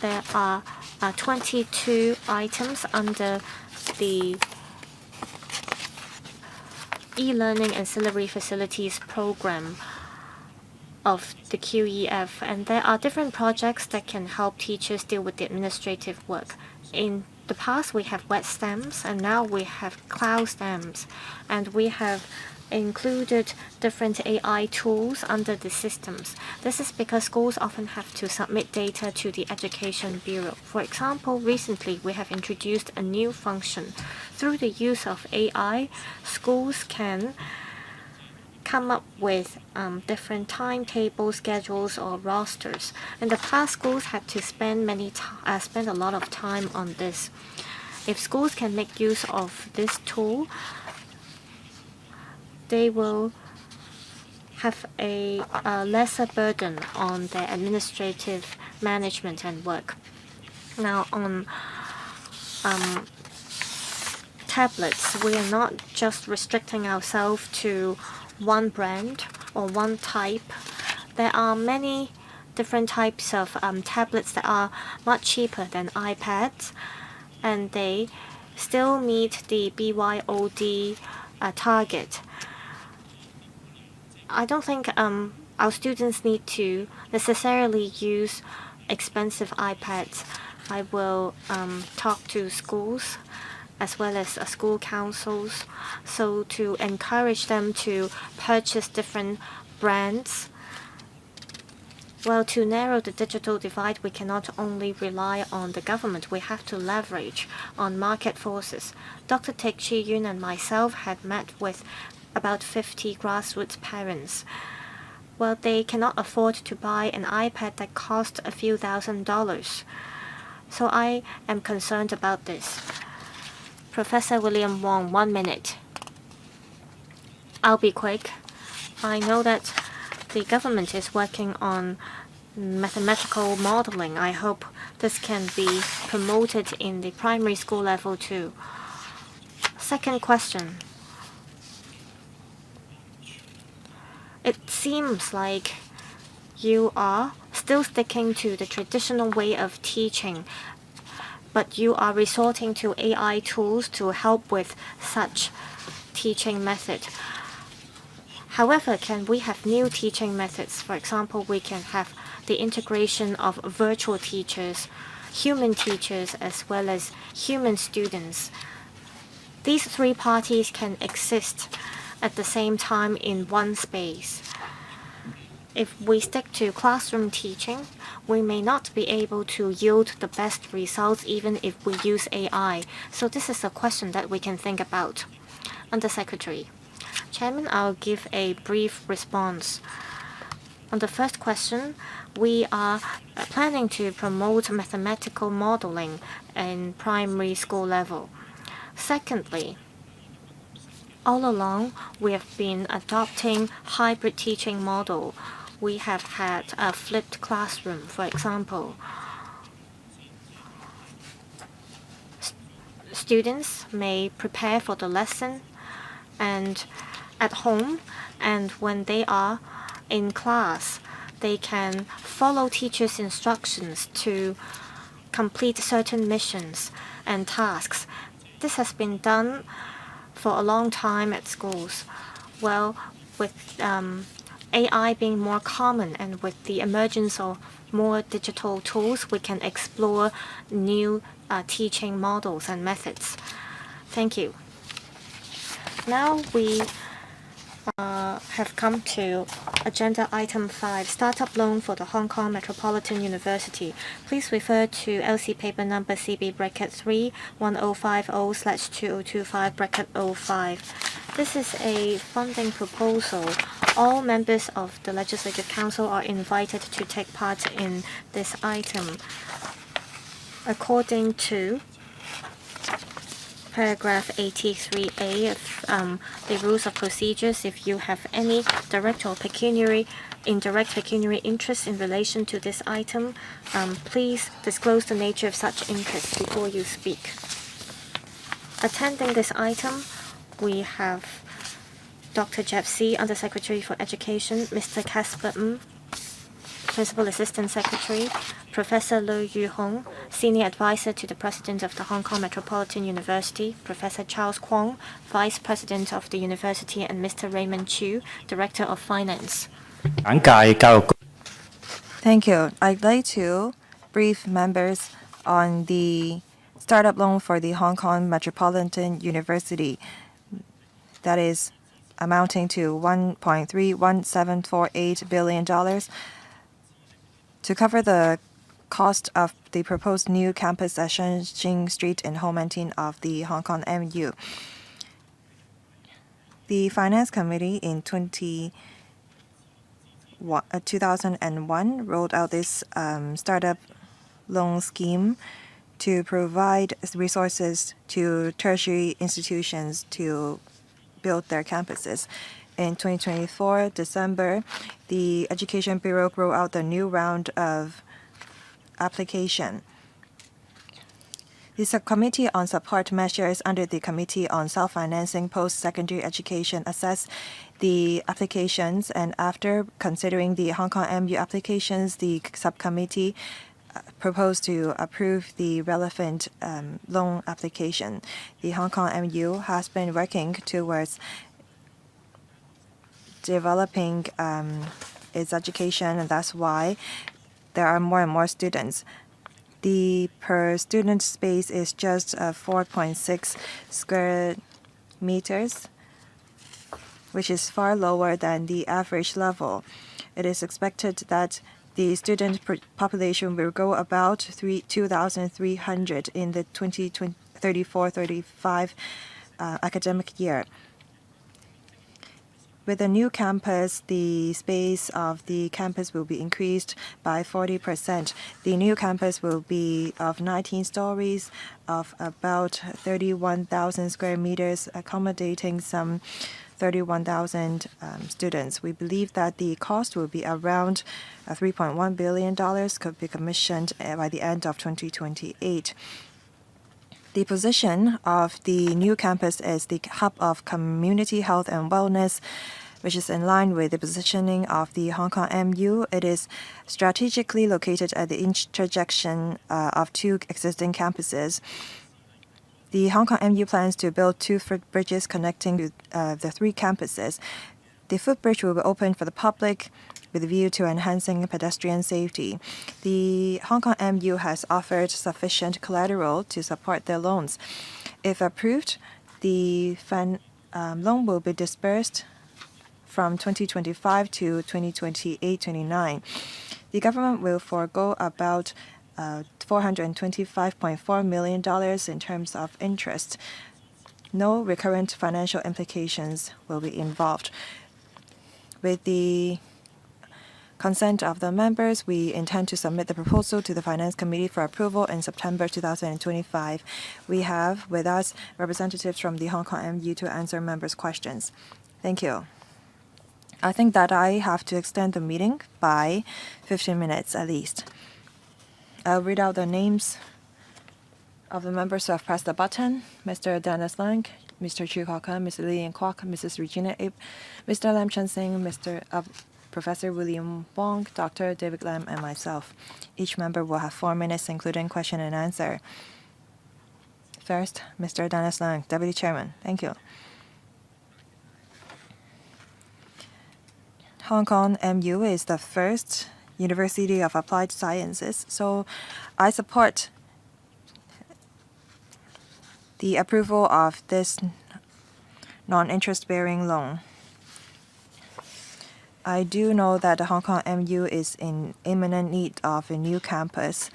there are 22 items under the e-learning ancillary facilities program of the QEF, and there are different projects that can help teachers deal with the administrative work. In the past, we have wet stamps, and now we have cloud stamps, and we have included different AI tools under the systems. This is because schools often have to submit data to the Education Bureau. For example, recently we have introduced a new function. Through the use of AI, schools can come up with different timetable schedules or rosters. In the past, schools had to spend a lot of time on this. If schools can make use of this tool, they will have a lesser burden on their administrative management and work. Now, on tablets, we are not just restricting ourselves to one brand or one type. There are many different types of tablets that are much cheaper than iPads, and they still meet the BYOD target. I don't think our students need to necessarily use expensive iPads. I will talk to schools as well as school councils, so to encourage them to purchase different brands. Well, to narrow the digital divide, we cannot only rely on the government. We have to leverage on market forces. Dr. Teck Chi-yun and myself had met with about 50 grassroots parents. Well, they cannot afford to buy an iPad that costs a few $1,000s. So I am concerned about this. Professor William Wong, 1 minute. I'll be quick. I know that the government is working on mathematical modeling. I hope this can be promoted in the primary school level too. Second question. It seems like you are still sticking to the traditional way of teaching, but you are resorting to AI tools to help with such teaching method. However, can we have new teaching methods? For example, we can have the integration of virtual teachers, human teachers, as well as human students. These three parties can exist at the same time in one space. If we stick to classroom teaching, we may not be able to yield the best results even if we use AI. So this is a question that we can think about. Undersecretary. Chairman, I'll give a brief response. On the first question, we are planning to promote mathematical modeling in primary school level. Secondly, all along, we have been adopting hybrid teaching model. We have had a flipped classroom, for example. Students may prepare for the lesson and at home, and when they are in class, they can follow teachers' instructions to complete certain missions and tasks. This has been done for a long time at schools. Well, with AI being more common and with the emergence of more digital tools, we can explore new teaching models and methods. Thank you. Now we have come to agenda item 5, startup loan for the Hong Kong Metropolitan University. Please refer to LC paper number CB bracket 3 1050/2025 bracket 05. This is a funding proposal. All members of the Legislative Council are invited to take part in this item. According to paragraph 83A of the rules of procedures, if you have any direct or indirect pecuniary interest in relation to this item, please disclose the nature of such interest before you speak. Attending this item, we have Dr. Jeff C., Undersecretary for Education, Mr. Casper Ng, Principal Assistant Secretary, Professor Liu Yu-hong, Senior Advisor to the President of the Hong Kong Metropolitan University, Professor Charles Kwong, Vice President of the University, and Mr. Raymond Chiu, Director of Finance. Thank you. I'd like to brief members on the startup loan for the Hong Kong Metropolitan University. That is amounting to $1.31748 billion to cover the cost of the proposed new campus at Shenxing Street in Ho Man Tin of the Hong Kong MU. The Finance Committee in 2001 rolled out this startup loan scheme to provide resources to tertiary institutions to build their campuses. In 2024, December, the Education Bureau rolled out the new round of application. The Subcommittee on Support Measures under the Committee on Self-Financing Post-Secondary Education assessed the applications, and after considering the Hong Kong MU applications, the subcommittee proposed to approve the relevant loan application. The Hong Kong MU has been working towards developing its education, and that's why there are more and more students. The per student space is just 4.6 square meters, which is far lower than the average level. It is expected that the student population will grow about 2,300 in the 2034-35 academic year. With the new campus, the space of the campus will be increased by 40%. The new campus will be of 19 stories, of about 31,000 square meters, accommodating some 31,000 students. We believe that the cost will be around $3.1 billion, could be commissioned by the end of 2028. The position of the new campus is the hub of community health and wellness, which is in line with the positioning of the Hong Kong MU. It is strategically located at the intersection of two existing campuses. The Hong Kong MU plans to build two footbridges connecting to the three campuses. The footbridge will be open for the public with a view to enhancing pedestrian safety. The Hong Kong MU has offered sufficient collateral to support their loans. If approved, the loan will be disbursed from 2025 to 2028-29. The government will forego about $425.4 million in terms of interest. No recurrent financial implications will be involved. With the consent of the members, we intend to submit the proposal to the Finance Committee for approval in September 2025. We have with us representatives from the Hong Kong MU to answer members' questions. Thank you. I think that I have to extend the meeting by 15 minutes at least. I'll read out the names of the members who have pressed the button: Mr. Dennis Lang, Mr. Chu Kok-kun, Mr. Lillian Kwok, Mrs. Regina Ip, Mr. Lam Chen Sing, Professor William Wong, Dr. David Lam, and myself. Each member will have 4 minutes, including question and answer. First, Mr. Dennis Lang, Deputy Chairman. Thank you. Hong Kong MU is the first University of Applied Sciences, so I support the approval of this non-interest-bearing loan. I do know that the Hong Kong MU is in imminent need of a new campus.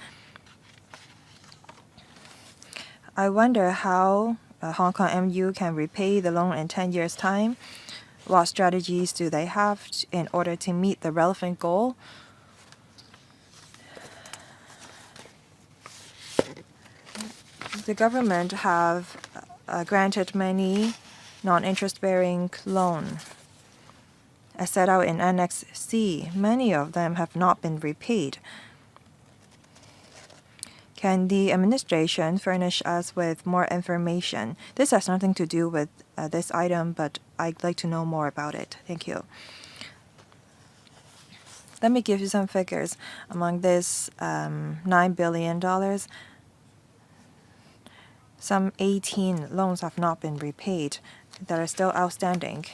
I wonder how Hong Kong MU can repay the loan in 10 years' time. What strategies do they have in order to meet the relevant goal? The government have granted many non-interest-bearing loans. As set out in Annex C, many of them have not been repaid. Can the administration furnish us with more information? This has nothing to do with this item, but I'd like to know more about it. Thank you. Let me give you some figures. Among this $9 billion, some 18 loans have not been repaid that are still outstanding.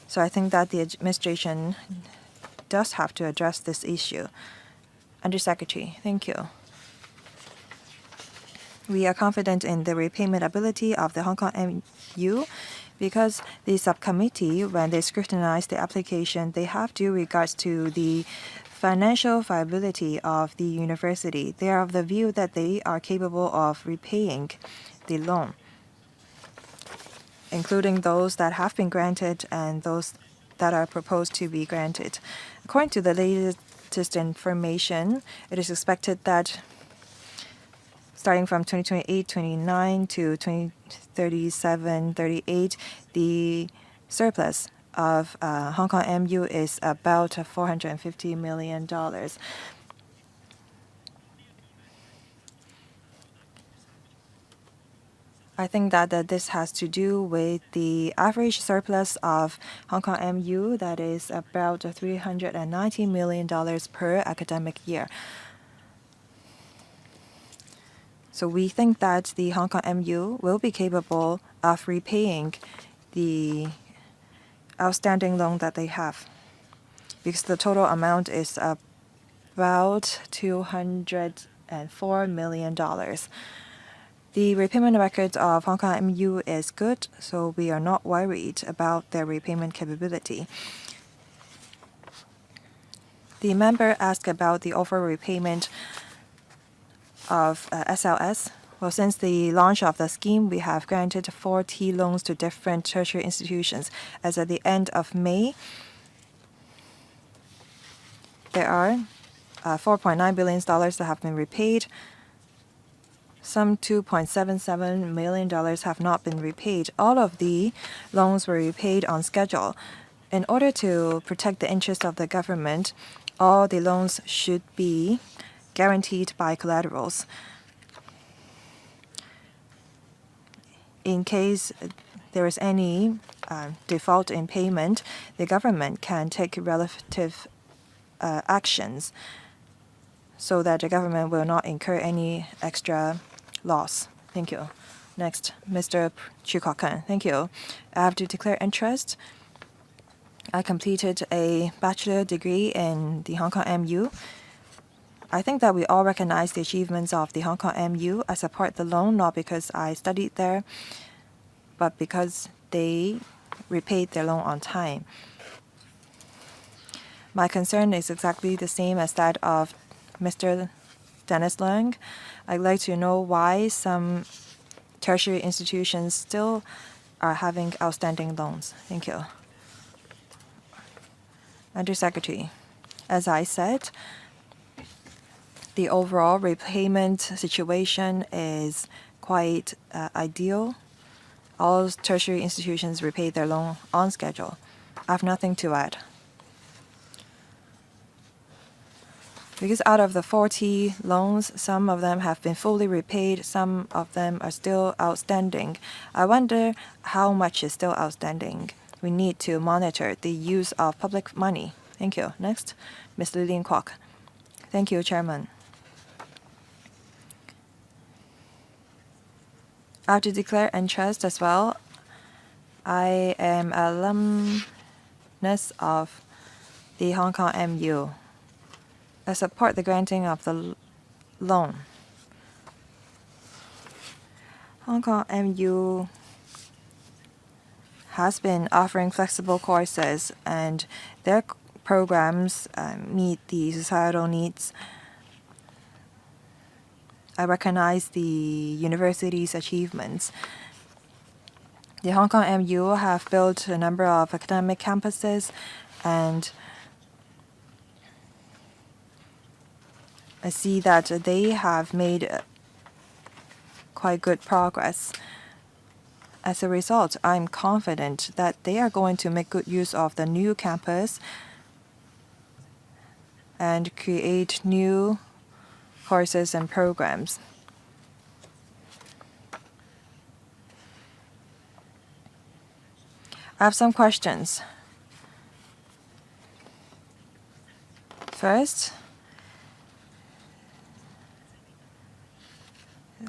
So I think that the administration does have to address this issue. Undersecretary, thank you. We are confident in the repayment ability of the Hong Kong MU because the subcommittee, when they scrutinize the application, they have due regards to the financial viability of the university. They are of the view that they are capable of repaying the loan, including those that have been granted and those that are proposed to be granted. According to the latest information, it is expected that starting from 2028-29 to 2037-38, the surplus of Hong Kong MU is about $450 million. I think that this has to do with the average surplus of Hong Kong MU that is about $390 million per academic year. So we think that the Hong Kong MU will be capable of repaying the outstanding loan that they have, because the total amount is about $204 million. The repayment record of Hong Kong MU is good, so we are not worried about their repayment capability. The member asked about the over repayment of SLS. Well, since the launch of the scheme, we have granted 40 loans to different tertiary institutions. As at the end of May, there are $4.9 billion that have been repaid. Some $2.77 million have not been repaid. All of the loans were repaid on schedule. In order to protect the interest of the government, all the loans should be guaranteed by collaterals. In case there is any default in payment, the government can take relative actions so that the government will not incur any extra loss. Thank you. Next, Mr. Chu Kok-kan. Thank you. I have to declare interest. I completed a bachelor degree in the Hong Kong MU. I think that we all recognize the achievements of the Hong Kong MU. I support the loan not because I studied there, but because they repaid their loan on time. My concern is exactly the same as that of Mr. Dennis Leung. I'd like to know why some tertiary institutions still are having outstanding loans. Thank you. Undersecretary, as I said, the overall repayment situation is quite ideal. All tertiary institutions repaid their loan on schedule. I have nothing to add. Because out of the 40 loans, some of them have been fully repaid, some of them are still outstanding. I wonder how much is still outstanding. We need to monitor the use of public money. Thank you. Next, Ms. Lillian Kwok. Thank you, Chairman. I have to declare interest as well. I am alumnus of the Hong Kong MU. I support the granting of the loan. Hong Kong MU has been offering flexible courses, and their programs meet the societal needs. I recognize the university's achievements. The Hong Kong MU have built a number of academic campuses, and I see that they have made quite good progress. As a result, I'm confident that they are going to make good use of the new campus and create new courses and programs. I have some questions. First,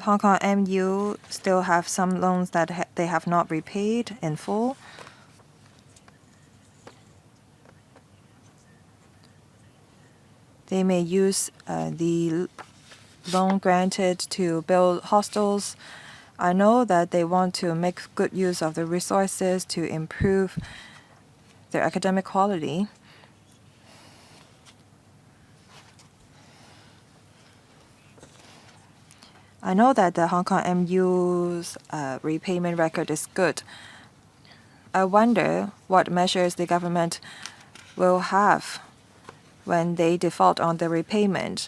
Hong Kong MU still have some loans that they have not repaid in full. They may use the loan granted to build hostels I know that they want to make good use of the resources to improve their academic quality. I know that the Hong Kong MU's repayment record is good. I wonder what measures the government will have when they default on the repayment.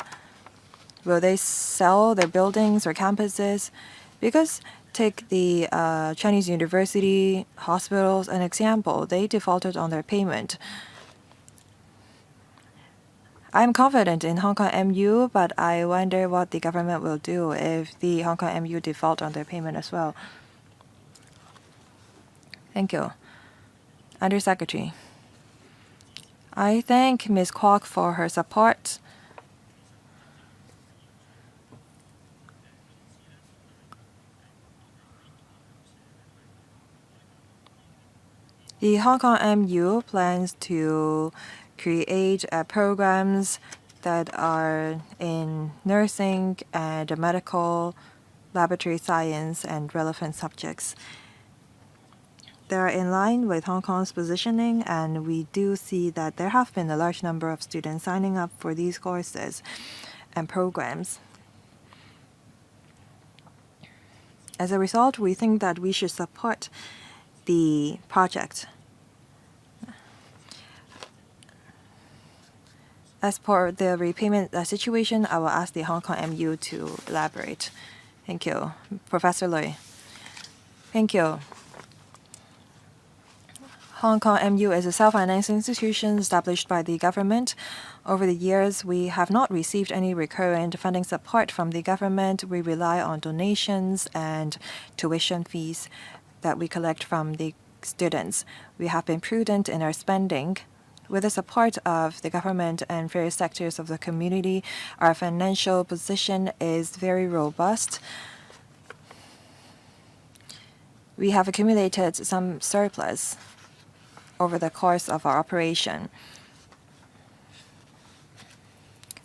Will they sell their buildings or campuses? Because take the Chinese university hospitals an example. They defaulted on their payment. I'm confident in Hong Kong MU, but I wonder what the government will do if the Hong Kong MU default on their payment as well. Thank you. Undersecretary. I thank Ms. Kwok for her support. The Hong Kong MU plans to create programs that are in nursing and medical, laboratory science, and relevant subjects. They are in line with Hong Kong's positioning, and we do see that there have been a large number of students signing up for these courses and programs. As a result, we think that we should support the project. As for the repayment situation, I will ask the Hong Kong MU to elaborate. Thank you. Professor Lui. Thank you. Hong Kong MU is a self-financing institution established by the government. Over the years, we have not received any recurrent funding support from the government. We rely on donations and tuition fees that we collect from the students. We have been prudent in our spending. With the support of the government and various sectors of the community, our financial position is very robust. We have accumulated some surplus over the course of our operation.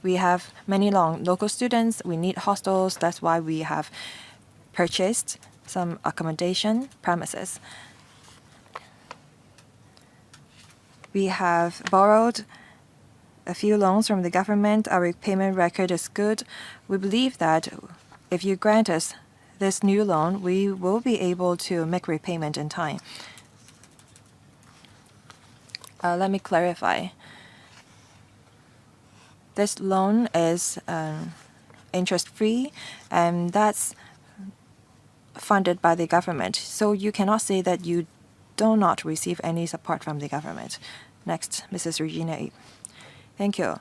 We have many local students. We need hostels. That's why we have purchased some accommodation premises. We have borrowed a few loans from the government. Our repayment record is good. We believe that if you grant us this new loan, we will be able to make repayment in time. Let me clarify. This loan is interest-free, and that's funded by the government. So you cannot say that you do not receive any support from the government. Next, Mrs. Regina. Thank you.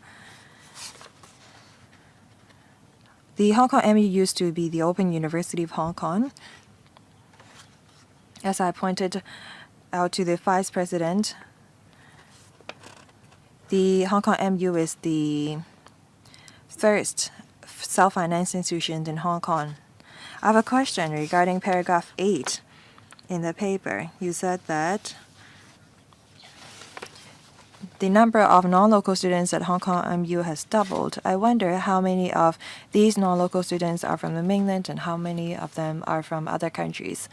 The Hong Kong MU used to be the Open University of Hong Kong. As I pointed out to the Vice President, the Hong Kong MU is the first self-financed institution in Hong Kong. I have a question regarding paragraph 8 in the paper. You said that the number of non-local students at Hong Kong MU has doubled. I wonder how many of these non-local students are from the mainland and how many of them are from other countries.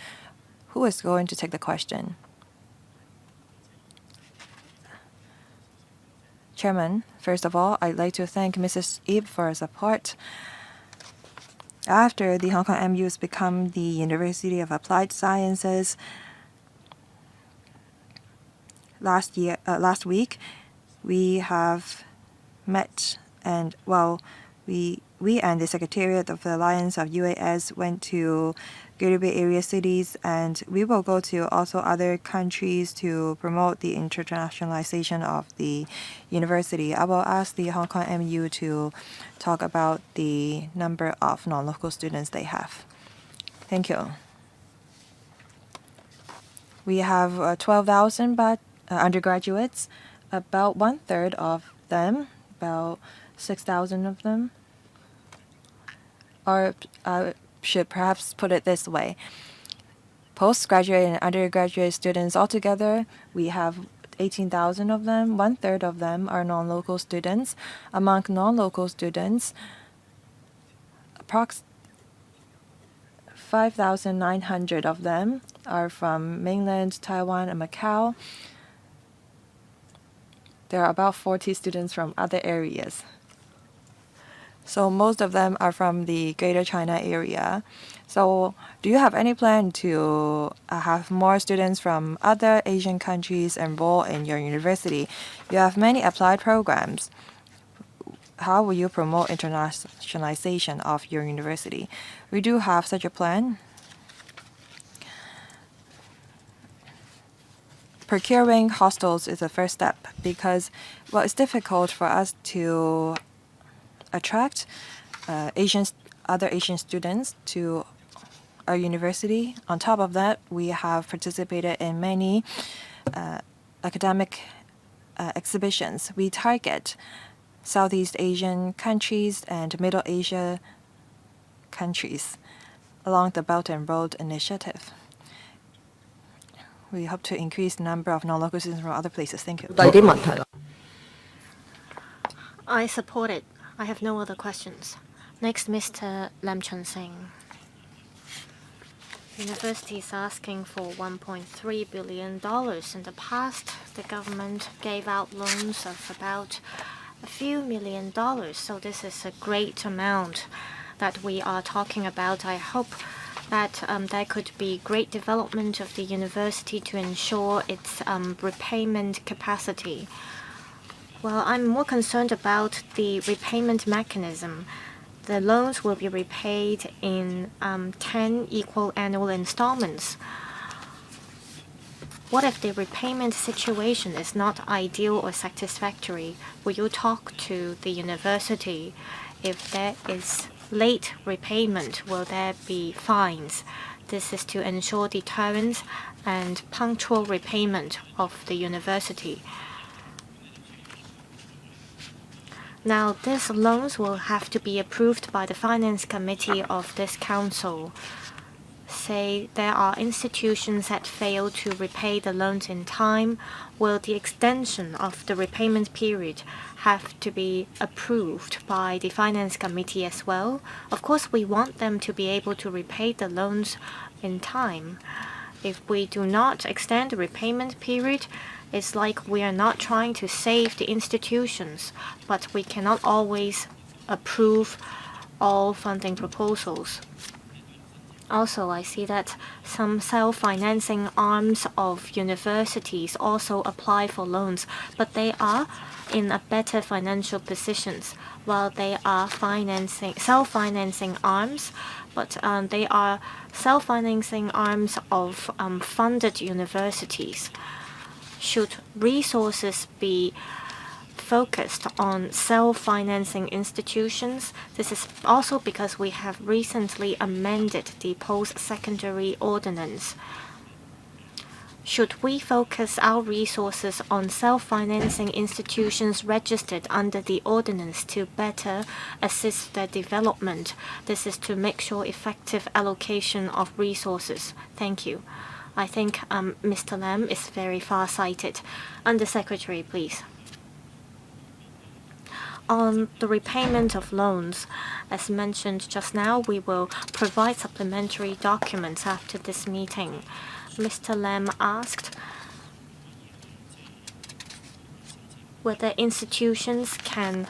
Who is going to take the question? Chairman, first of all, I'd like to thank Mrs. Ip for her support. After the Hong Kong MU has become the University of Applied Sciences, last week, we have met and, we and the Secretariat of the Alliance of UAS went to Greater Bay Area cities, and we will go to also other countries to promote the internationalization of the university. I will ask the Hong Kong MU to talk about the number of non-local students they have. Thank you. We have 12,000 undergraduates. About one-third of them, about 6,000 of them, or should perhaps put it this way. Postgraduate and undergraduate students altogether, we have 18,000 of them. One-third of them are non-local students. Among non-local students, 5,900 of them are from mainland Taiwan and Macau. There are about 40 students from other areas. So most of them are from the Greater China area. So do you have any plan to have more students from other Asian countries enroll in your university? You have many applied programs. How will you promote internationalization of your university? We do have such a plan. Procuring hostels is the first step because, well, it's difficult for us to attract other Asian students to our university. On top of that, we have participated in many academic exhibitions. We target Southeast Asian countries and Middle Asia countries along the Belt and Road Initiative. We hope to increase the number of non-local students from other places. Thank you. I support it. I have no other questions. Next, Mr. Lam Chun-sing. University is asking for $1.3 billion. In the past, the government gave out loans of about a few million dollars. So this is a great amount that we are talking about. I hope that there could be great development of the university to ensure its repayment capacity. Well, I'm more concerned about the repayment mechanism. The loans will be repaid in 10 equal annual installments. What if the repayment situation is not ideal or satisfactory? Will you talk to the university? If there is late repayment, will there be fines? This is to ensure deterrence and punctual repayment of the university. Now, these loans will have to be approved by the Finance Committee of this Council. Say there are institutions that fail to repay the loans in time, will the extension of the repayment period have to be approved by the Finance Committee as well? Of course, we want them to be able to repay the loans in time. If we do not extend the repayment period, it's like we are not trying to save the institutions, but we cannot always approve all funding proposals. Also, I see that some self-financing arms of universities also apply for loans, but they are in a better financial positions, while they are self-financing arms, but they are self-financing arms of funded universities. Should resources be focused on self-financing institutions? This is also because we have recently amended the post-secondary ordinance. Should we focus our resources on self-financing institutions registered under the ordinance to better assist their development? This is to make sure effective allocation of resources. Thank you. I think Mr. Lam is very far-sighted. Undersecretary, please. On the repayment of loans, as mentioned just now, we will provide supplementary documents after this meeting. Mr. Lam asked whether institutions can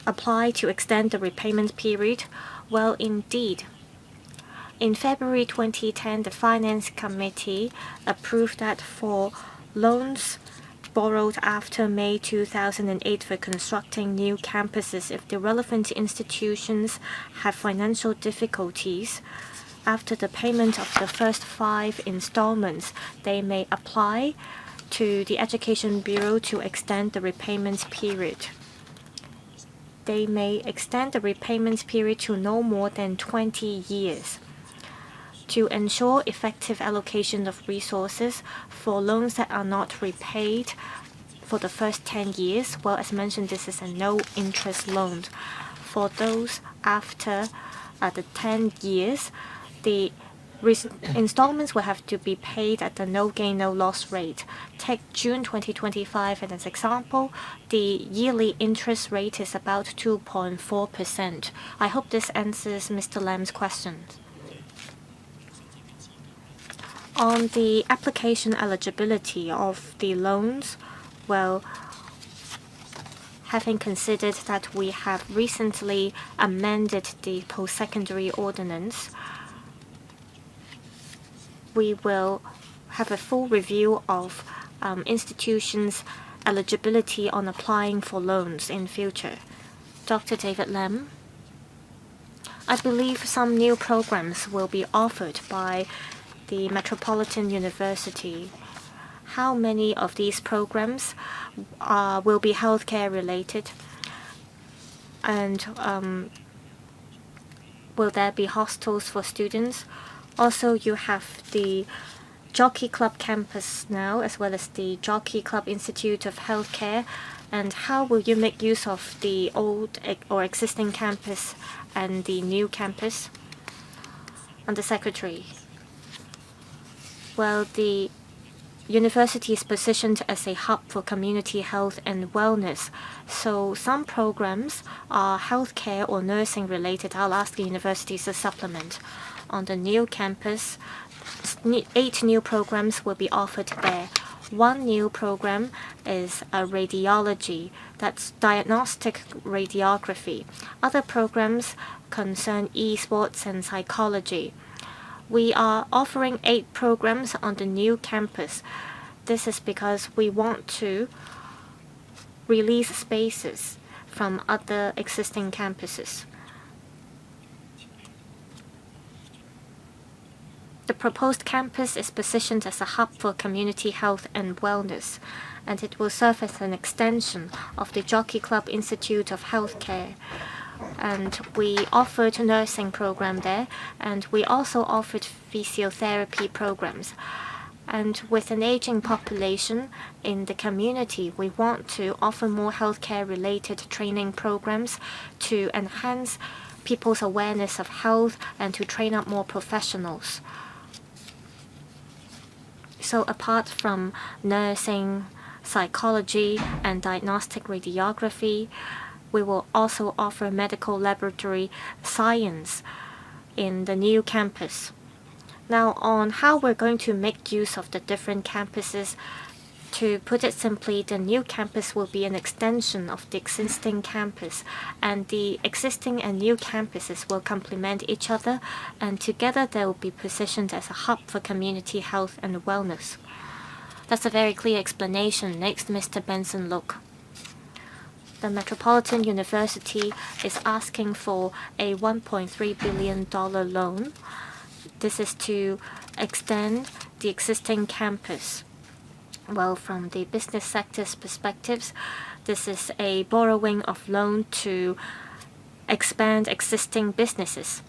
apply to extend the repayment period. Well, indeed. In February 2010, the Finance Committee approved that for loans borrowed after May 2008 for constructing new campuses, if the relevant institutions have financial difficulties, after the payment of the first 5 installments, they may apply to the Education Bureau to extend the repayment period. They may extend the repayment period to no more than 20 years. To ensure effective allocation of resources for loans that are not repaid for the first 10 years, well, as mentioned, this is a no-interest loan. For those after the 10 years, the installments will have to be paid at the no-gain, no-loss rate. Take June 2025 as an example. The yearly interest rate is about 2.4%. I hope this answers Mr. Lam's question. On the application eligibility of the loans, well, having considered that we have recently amended the post-secondary ordinance, we will have a full review of institutions' eligibility on applying for loans in future. Dr. David Lam, I believe some new programs will be offered by the Metropolitan University. How many of these programs will be healthcare related? And will there be hostels for students? Also, you have the Jockey Club campus now, as well as the Jockey Club Institute of Healthcare. And how will you make use of the old or existing campus and the new campus? Under Secretary, well, the university is positioned as a hub for community health and wellness. So some programs are healthcare or nursing related. I'll ask the universities to supplement. On the new campus, 8 new programs will be offered there. One new program is radiology, that's diagnostic radiography. Other programs concern esports and psychology. We are offering 8 programs on the new campus. This is because we want to release spaces from other existing campuses. The proposed campus is positioned as a hub for community health and wellness, and it will serve as an extension of the Jockey Club Institute of Healthcare. And we offered a nursing program there, and we also offered physiotherapy programs. And with an aging population in the community, we want to offer more healthcare-related training programs to enhance people's awareness of health and to train up more professionals. So apart from nursing, psychology, and diagnostic radiography, we will also offer medical laboratory science in the new campus. Now, on how we're going to make use of the different campuses, to put it simply, the new campus will be an extension of the existing campus, and the existing and new campuses will complement each other, and together they will be positioned as a hub for community health and wellness. That's a very clear explanation. Next, Mr. Benson Look. The Metropolitan University is asking for a $1.3 billion loan. This is to extend the existing campus. Well, from the business sector's perspectives, this is a borrowing of loan to expand existing businesses.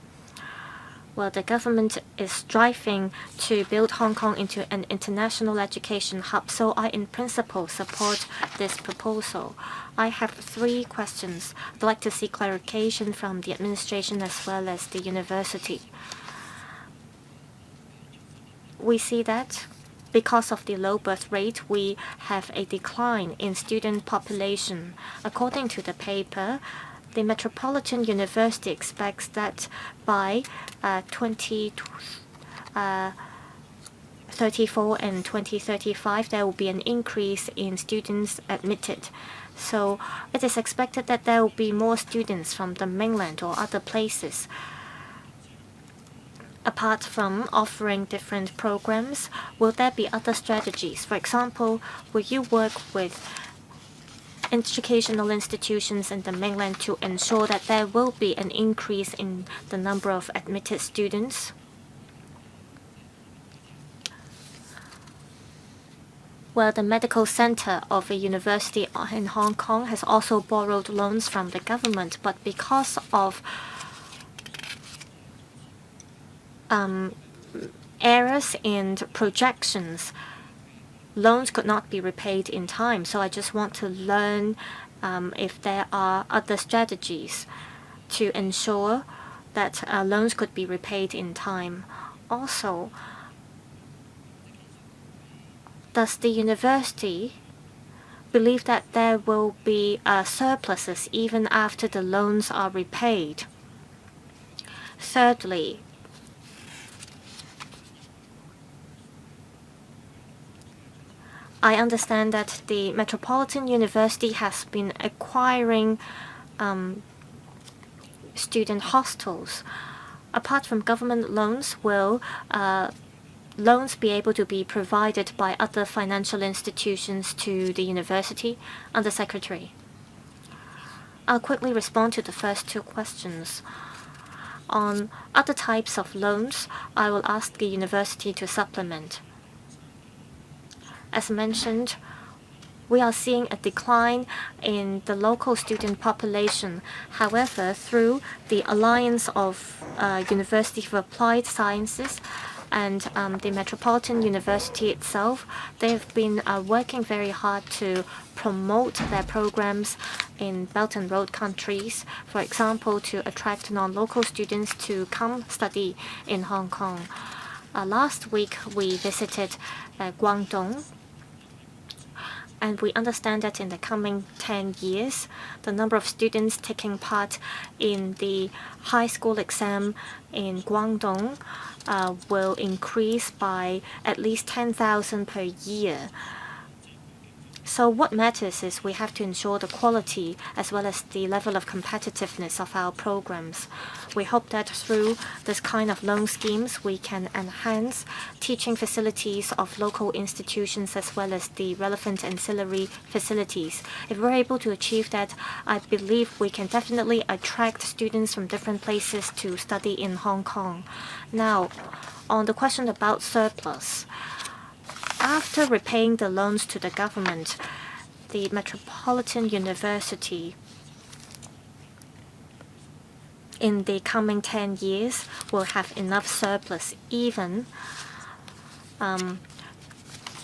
Well, the government is striving to build Hong Kong into an international education hub, so I in principle support this proposal. I have 3 questions. I'd like to seek clarification from the administration as well as the university. We see that because of the low birth rate, we have a decline in student population. According to the paper, the Metropolitan University expects that by 2034 and 2035, there will be an increase in students admitted. So it is expected that there will be more students from the mainland or other places. Apart from offering different programs, will there be other strategies? For example, will you work with educational institutions in the mainland to ensure that there will be an increase in the number of admitted students? Well, the medical center of a university in Hong Kong has also borrowed loans from the government, but because of errors in projections, loans could not be repaid in time. So I just want to learn if there are other strategies to ensure that loans could be repaid in time. Also, does the university believe that there will be surpluses even after the loans are repaid? Thirdly, I understand that the Metropolitan University has been acquiring student hostels. Apart from government loans, will loans be able to be provided by other financial institutions to the university? Undersecretary. I'll quickly respond to the first two questions. On other types of loans, I will ask the university to supplement. As mentioned, we are seeing a decline in the local student population. However, through the Alliance of University for Applied Sciences and the Metropolitan University itself, they have been working very hard to promote their programs in Belt and Road countries, for example, to attract non-local students to come study in Hong Kong. Last week, we visited Guangdong, and we understand that in the coming 10 years, the number of students taking part in the high school exam in Guangdong will increase by at least 10,000 per year. So what matters is we have to ensure the quality as well as the level of competitiveness of our programs. We hope that through this kind of loan schemes, we can enhance teaching facilities of local institutions as well as the relevant ancillary facilities. If we're able to achieve that, I believe we can definitely attract students from different places to study in Hong Kong. Now, on the question about surplus, after repaying the loans to the government, the Metropolitan University in the coming 10 years will have enough surplus even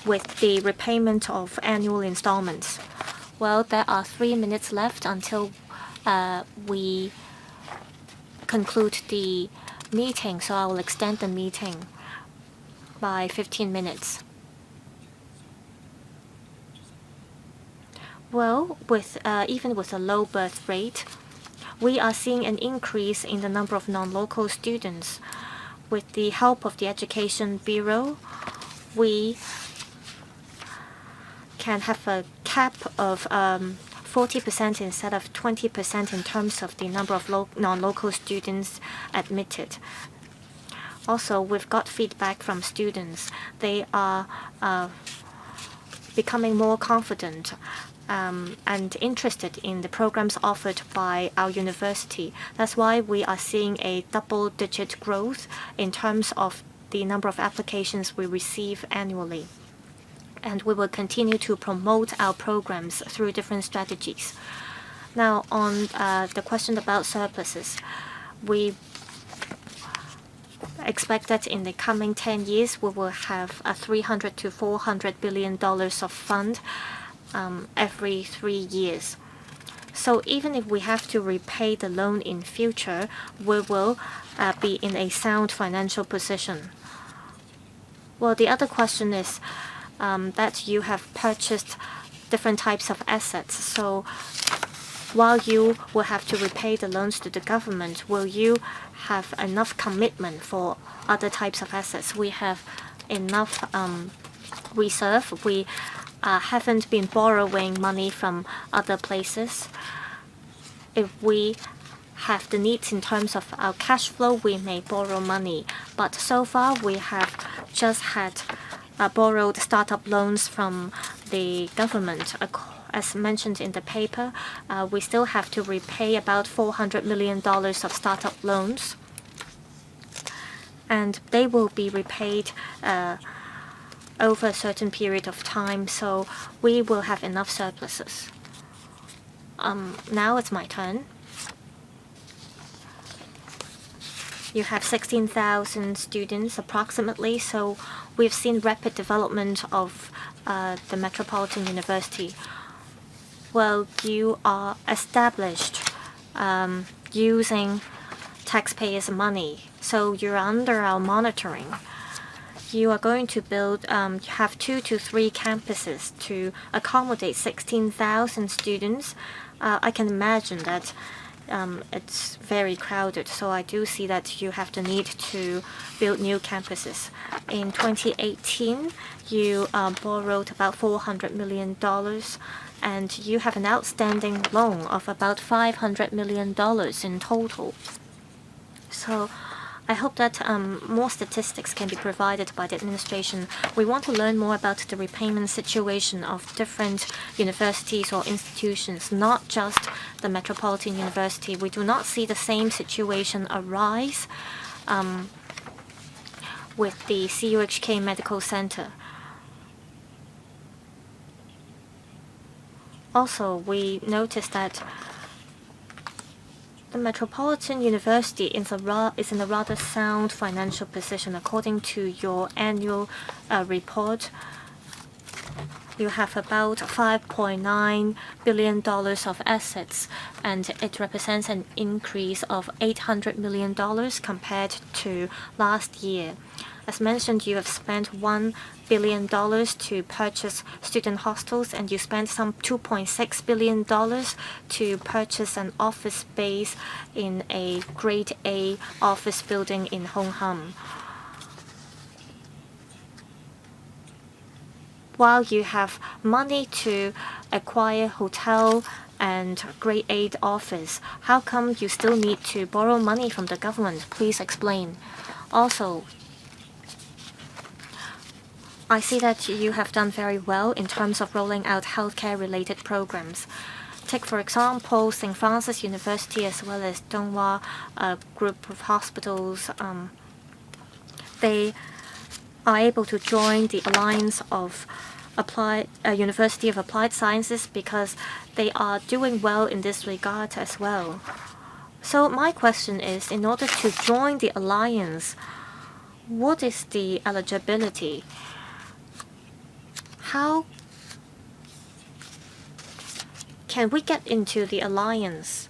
with the repayment of annual installments. Well, there are 3 minutes left until we conclude the meeting, so I will extend the meeting by 15 minutes. Well, even with a low birth rate, we are seeing an increase in the number of non-local students. With the help of the Education Bureau, we can have a cap of 40% instead of 20% in terms of the number of non-local students admitted. Also, we've got feedback from students. They are becoming more confident and interested in the programs offered by our university. That's why we are seeing a double-digit growth in terms of the number of applications we receive annually. And we will continue to promote our programs through different strategies. Now, on the question about surpluses, we expect that in the coming 10 years, we will have a $300 to $400 billion of fund every 3 years. So even if we have to repay the loan in future, we will be in a sound financial position. Well, the other question is that you have purchased different types of assets. So while you will have to repay the loans to the government, will you have enough commitment for other types of assets? We have enough reserve. We haven't been borrowing money from other places. If we have the needs in terms of our cash flow, we may borrow money. But so far, we have just had borrowed startup loans from the government. As mentioned in the paper, we still have to repay about $400 million of startup loans. And they will be repaid over a certain period of time, so we will have enough surpluses. Now it's my turn. You have 16,000 students approximately, so we've seen rapid development of the Metropolitan University. Well, you are established using taxpayers' money, so you're under our monitoring. You are going to build, have 2 to 3 campuses to accommodate 16,000 students. I can imagine that it's very crowded. So I do see that you have the need to build new campuses. In 2018, you borrowed about $400 million, and you have an outstanding loan of about $500 million in total. So I hope that more statistics can be provided by the administration. We want to learn more about the repayment situation of different universities or institutions, not just the Metropolitan University. We do not see the same situation arise with the CUHK Medical Center. Also, we noticed that the Metropolitan University is in a rather sound financial position. According to your annual report, you have about $5.9 billion of assets, and it represents an increase of $800 million compared to last year. As mentioned, you have spent $1 billion to purchase student hostels, and you spent some $2.6 billion to purchase an office space in a Grade A office building in Hong Kong. While you have money to acquire hotel and Grade A office, how come you still need to borrow money from the government? Please explain. Also, I see that you have done very well in terms of rolling out healthcare-related programs. Take, for example, St. Francis University as well as Donghua group of hospitals. They are able to join the Alliance of University of Applied Sciences because they are doing well in this regard as well. So my question is, in order to join the alliance, what is the eligibility? How can we get into the alliance?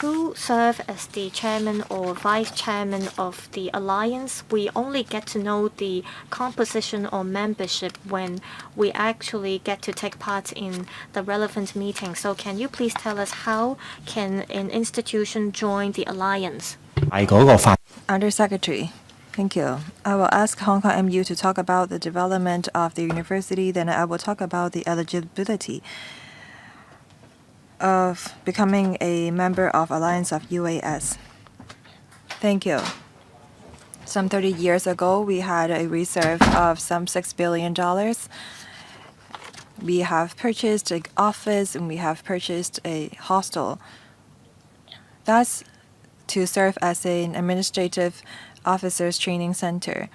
Who serve as the chairman or vice chairman of the alliance? We only get to know the composition or membership when we actually get to take part in the relevant meeting. So can you please tell us how can an institution join the alliance? Undersecretary, thank you. I will ask Hong Kong MU to talk about the development of the university, then I will talk about the eligibility of becoming a member of Alliance of UAS. Thank you. Some 30 years ago, we had a reserve of some $6 billion. We have purchased an office and we have purchased a hostel. That's to serve as an administrative officers training center.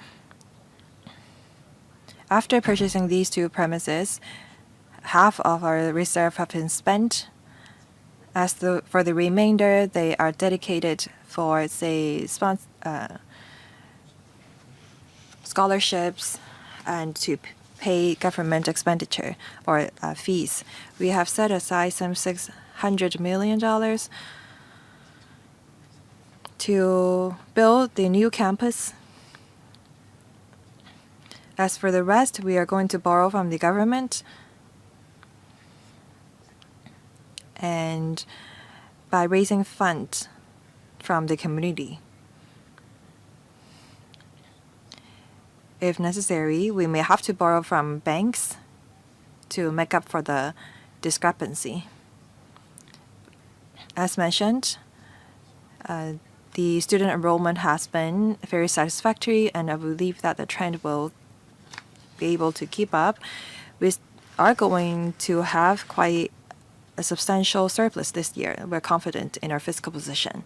After purchasing these two premises, half of our reserve have been spent. For the remainder, they are dedicated for, say, scholarships and to pay government expenditure or fees. We have set aside some $600 million to build the new campus. As for the rest, we are going to borrow from the government and by raising funds from the community. If necessary, we may have to borrow from banks to make up for the discrepancy. As mentioned, the student enrollment has been very satisfactory, and I believe that the trend will be able to keep up. We are going to have quite a substantial surplus this year. We're confident in our fiscal position.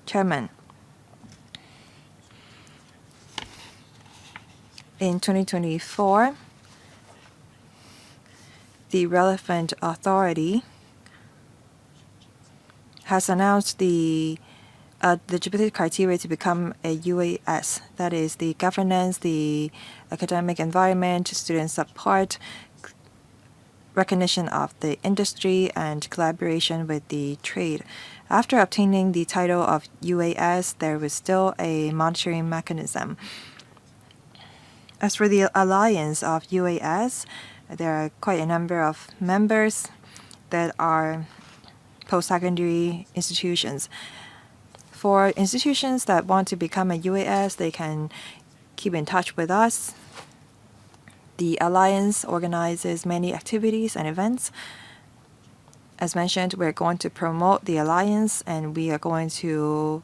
Chairman, in 2024, the relevant authority has announced the eligibility criteria to become a UAS. That is the governance, the academic environment, student support, recognition of the industry, and collaboration with the trade. After obtaining the title of UAS, there was still a monitoring mechanism. As for the alliance of UAS, there are quite a number of members that are post-secondary institutions. For institutions that want to become a UAS, they can keep in touch with us. The Alliance organizes many activities and events. As mentioned, we're going to promote the Alliance and we are going to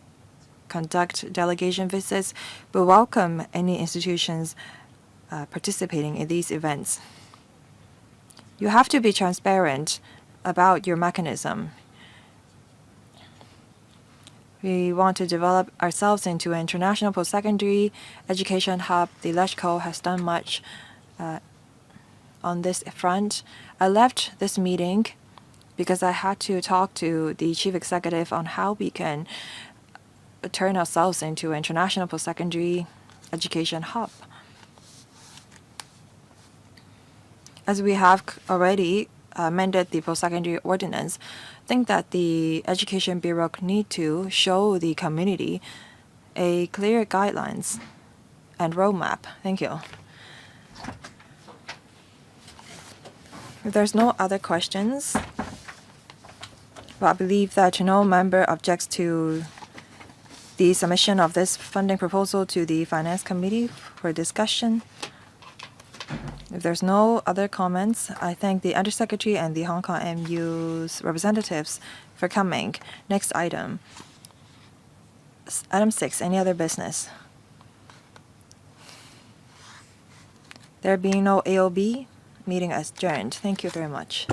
conduct delegation visits. We welcome any institutions participating in these events. You have to be transparent about your mechanism. We want to develop ourselves into an international post-secondary education hub. The LegCo has done much on this front. I left this meeting because I had to talk to the chief executive on how we can turn ourselves into an international post-secondary education hub. As we have already amended the post-secondary ordinance, I think that the Education Bureau need to show the community a clear guidelines and roadmap. Thank you. If there's no other questions, well, I believe that no member objects to the submission of this funding proposal to the Finance Committee for discussion. If there's no other comments, I thank the Undersecretary and the Hong Kong MU's representatives for coming. Next item. Item 6, any other business? There being no AOB, meeting adjourned. Thank you very much.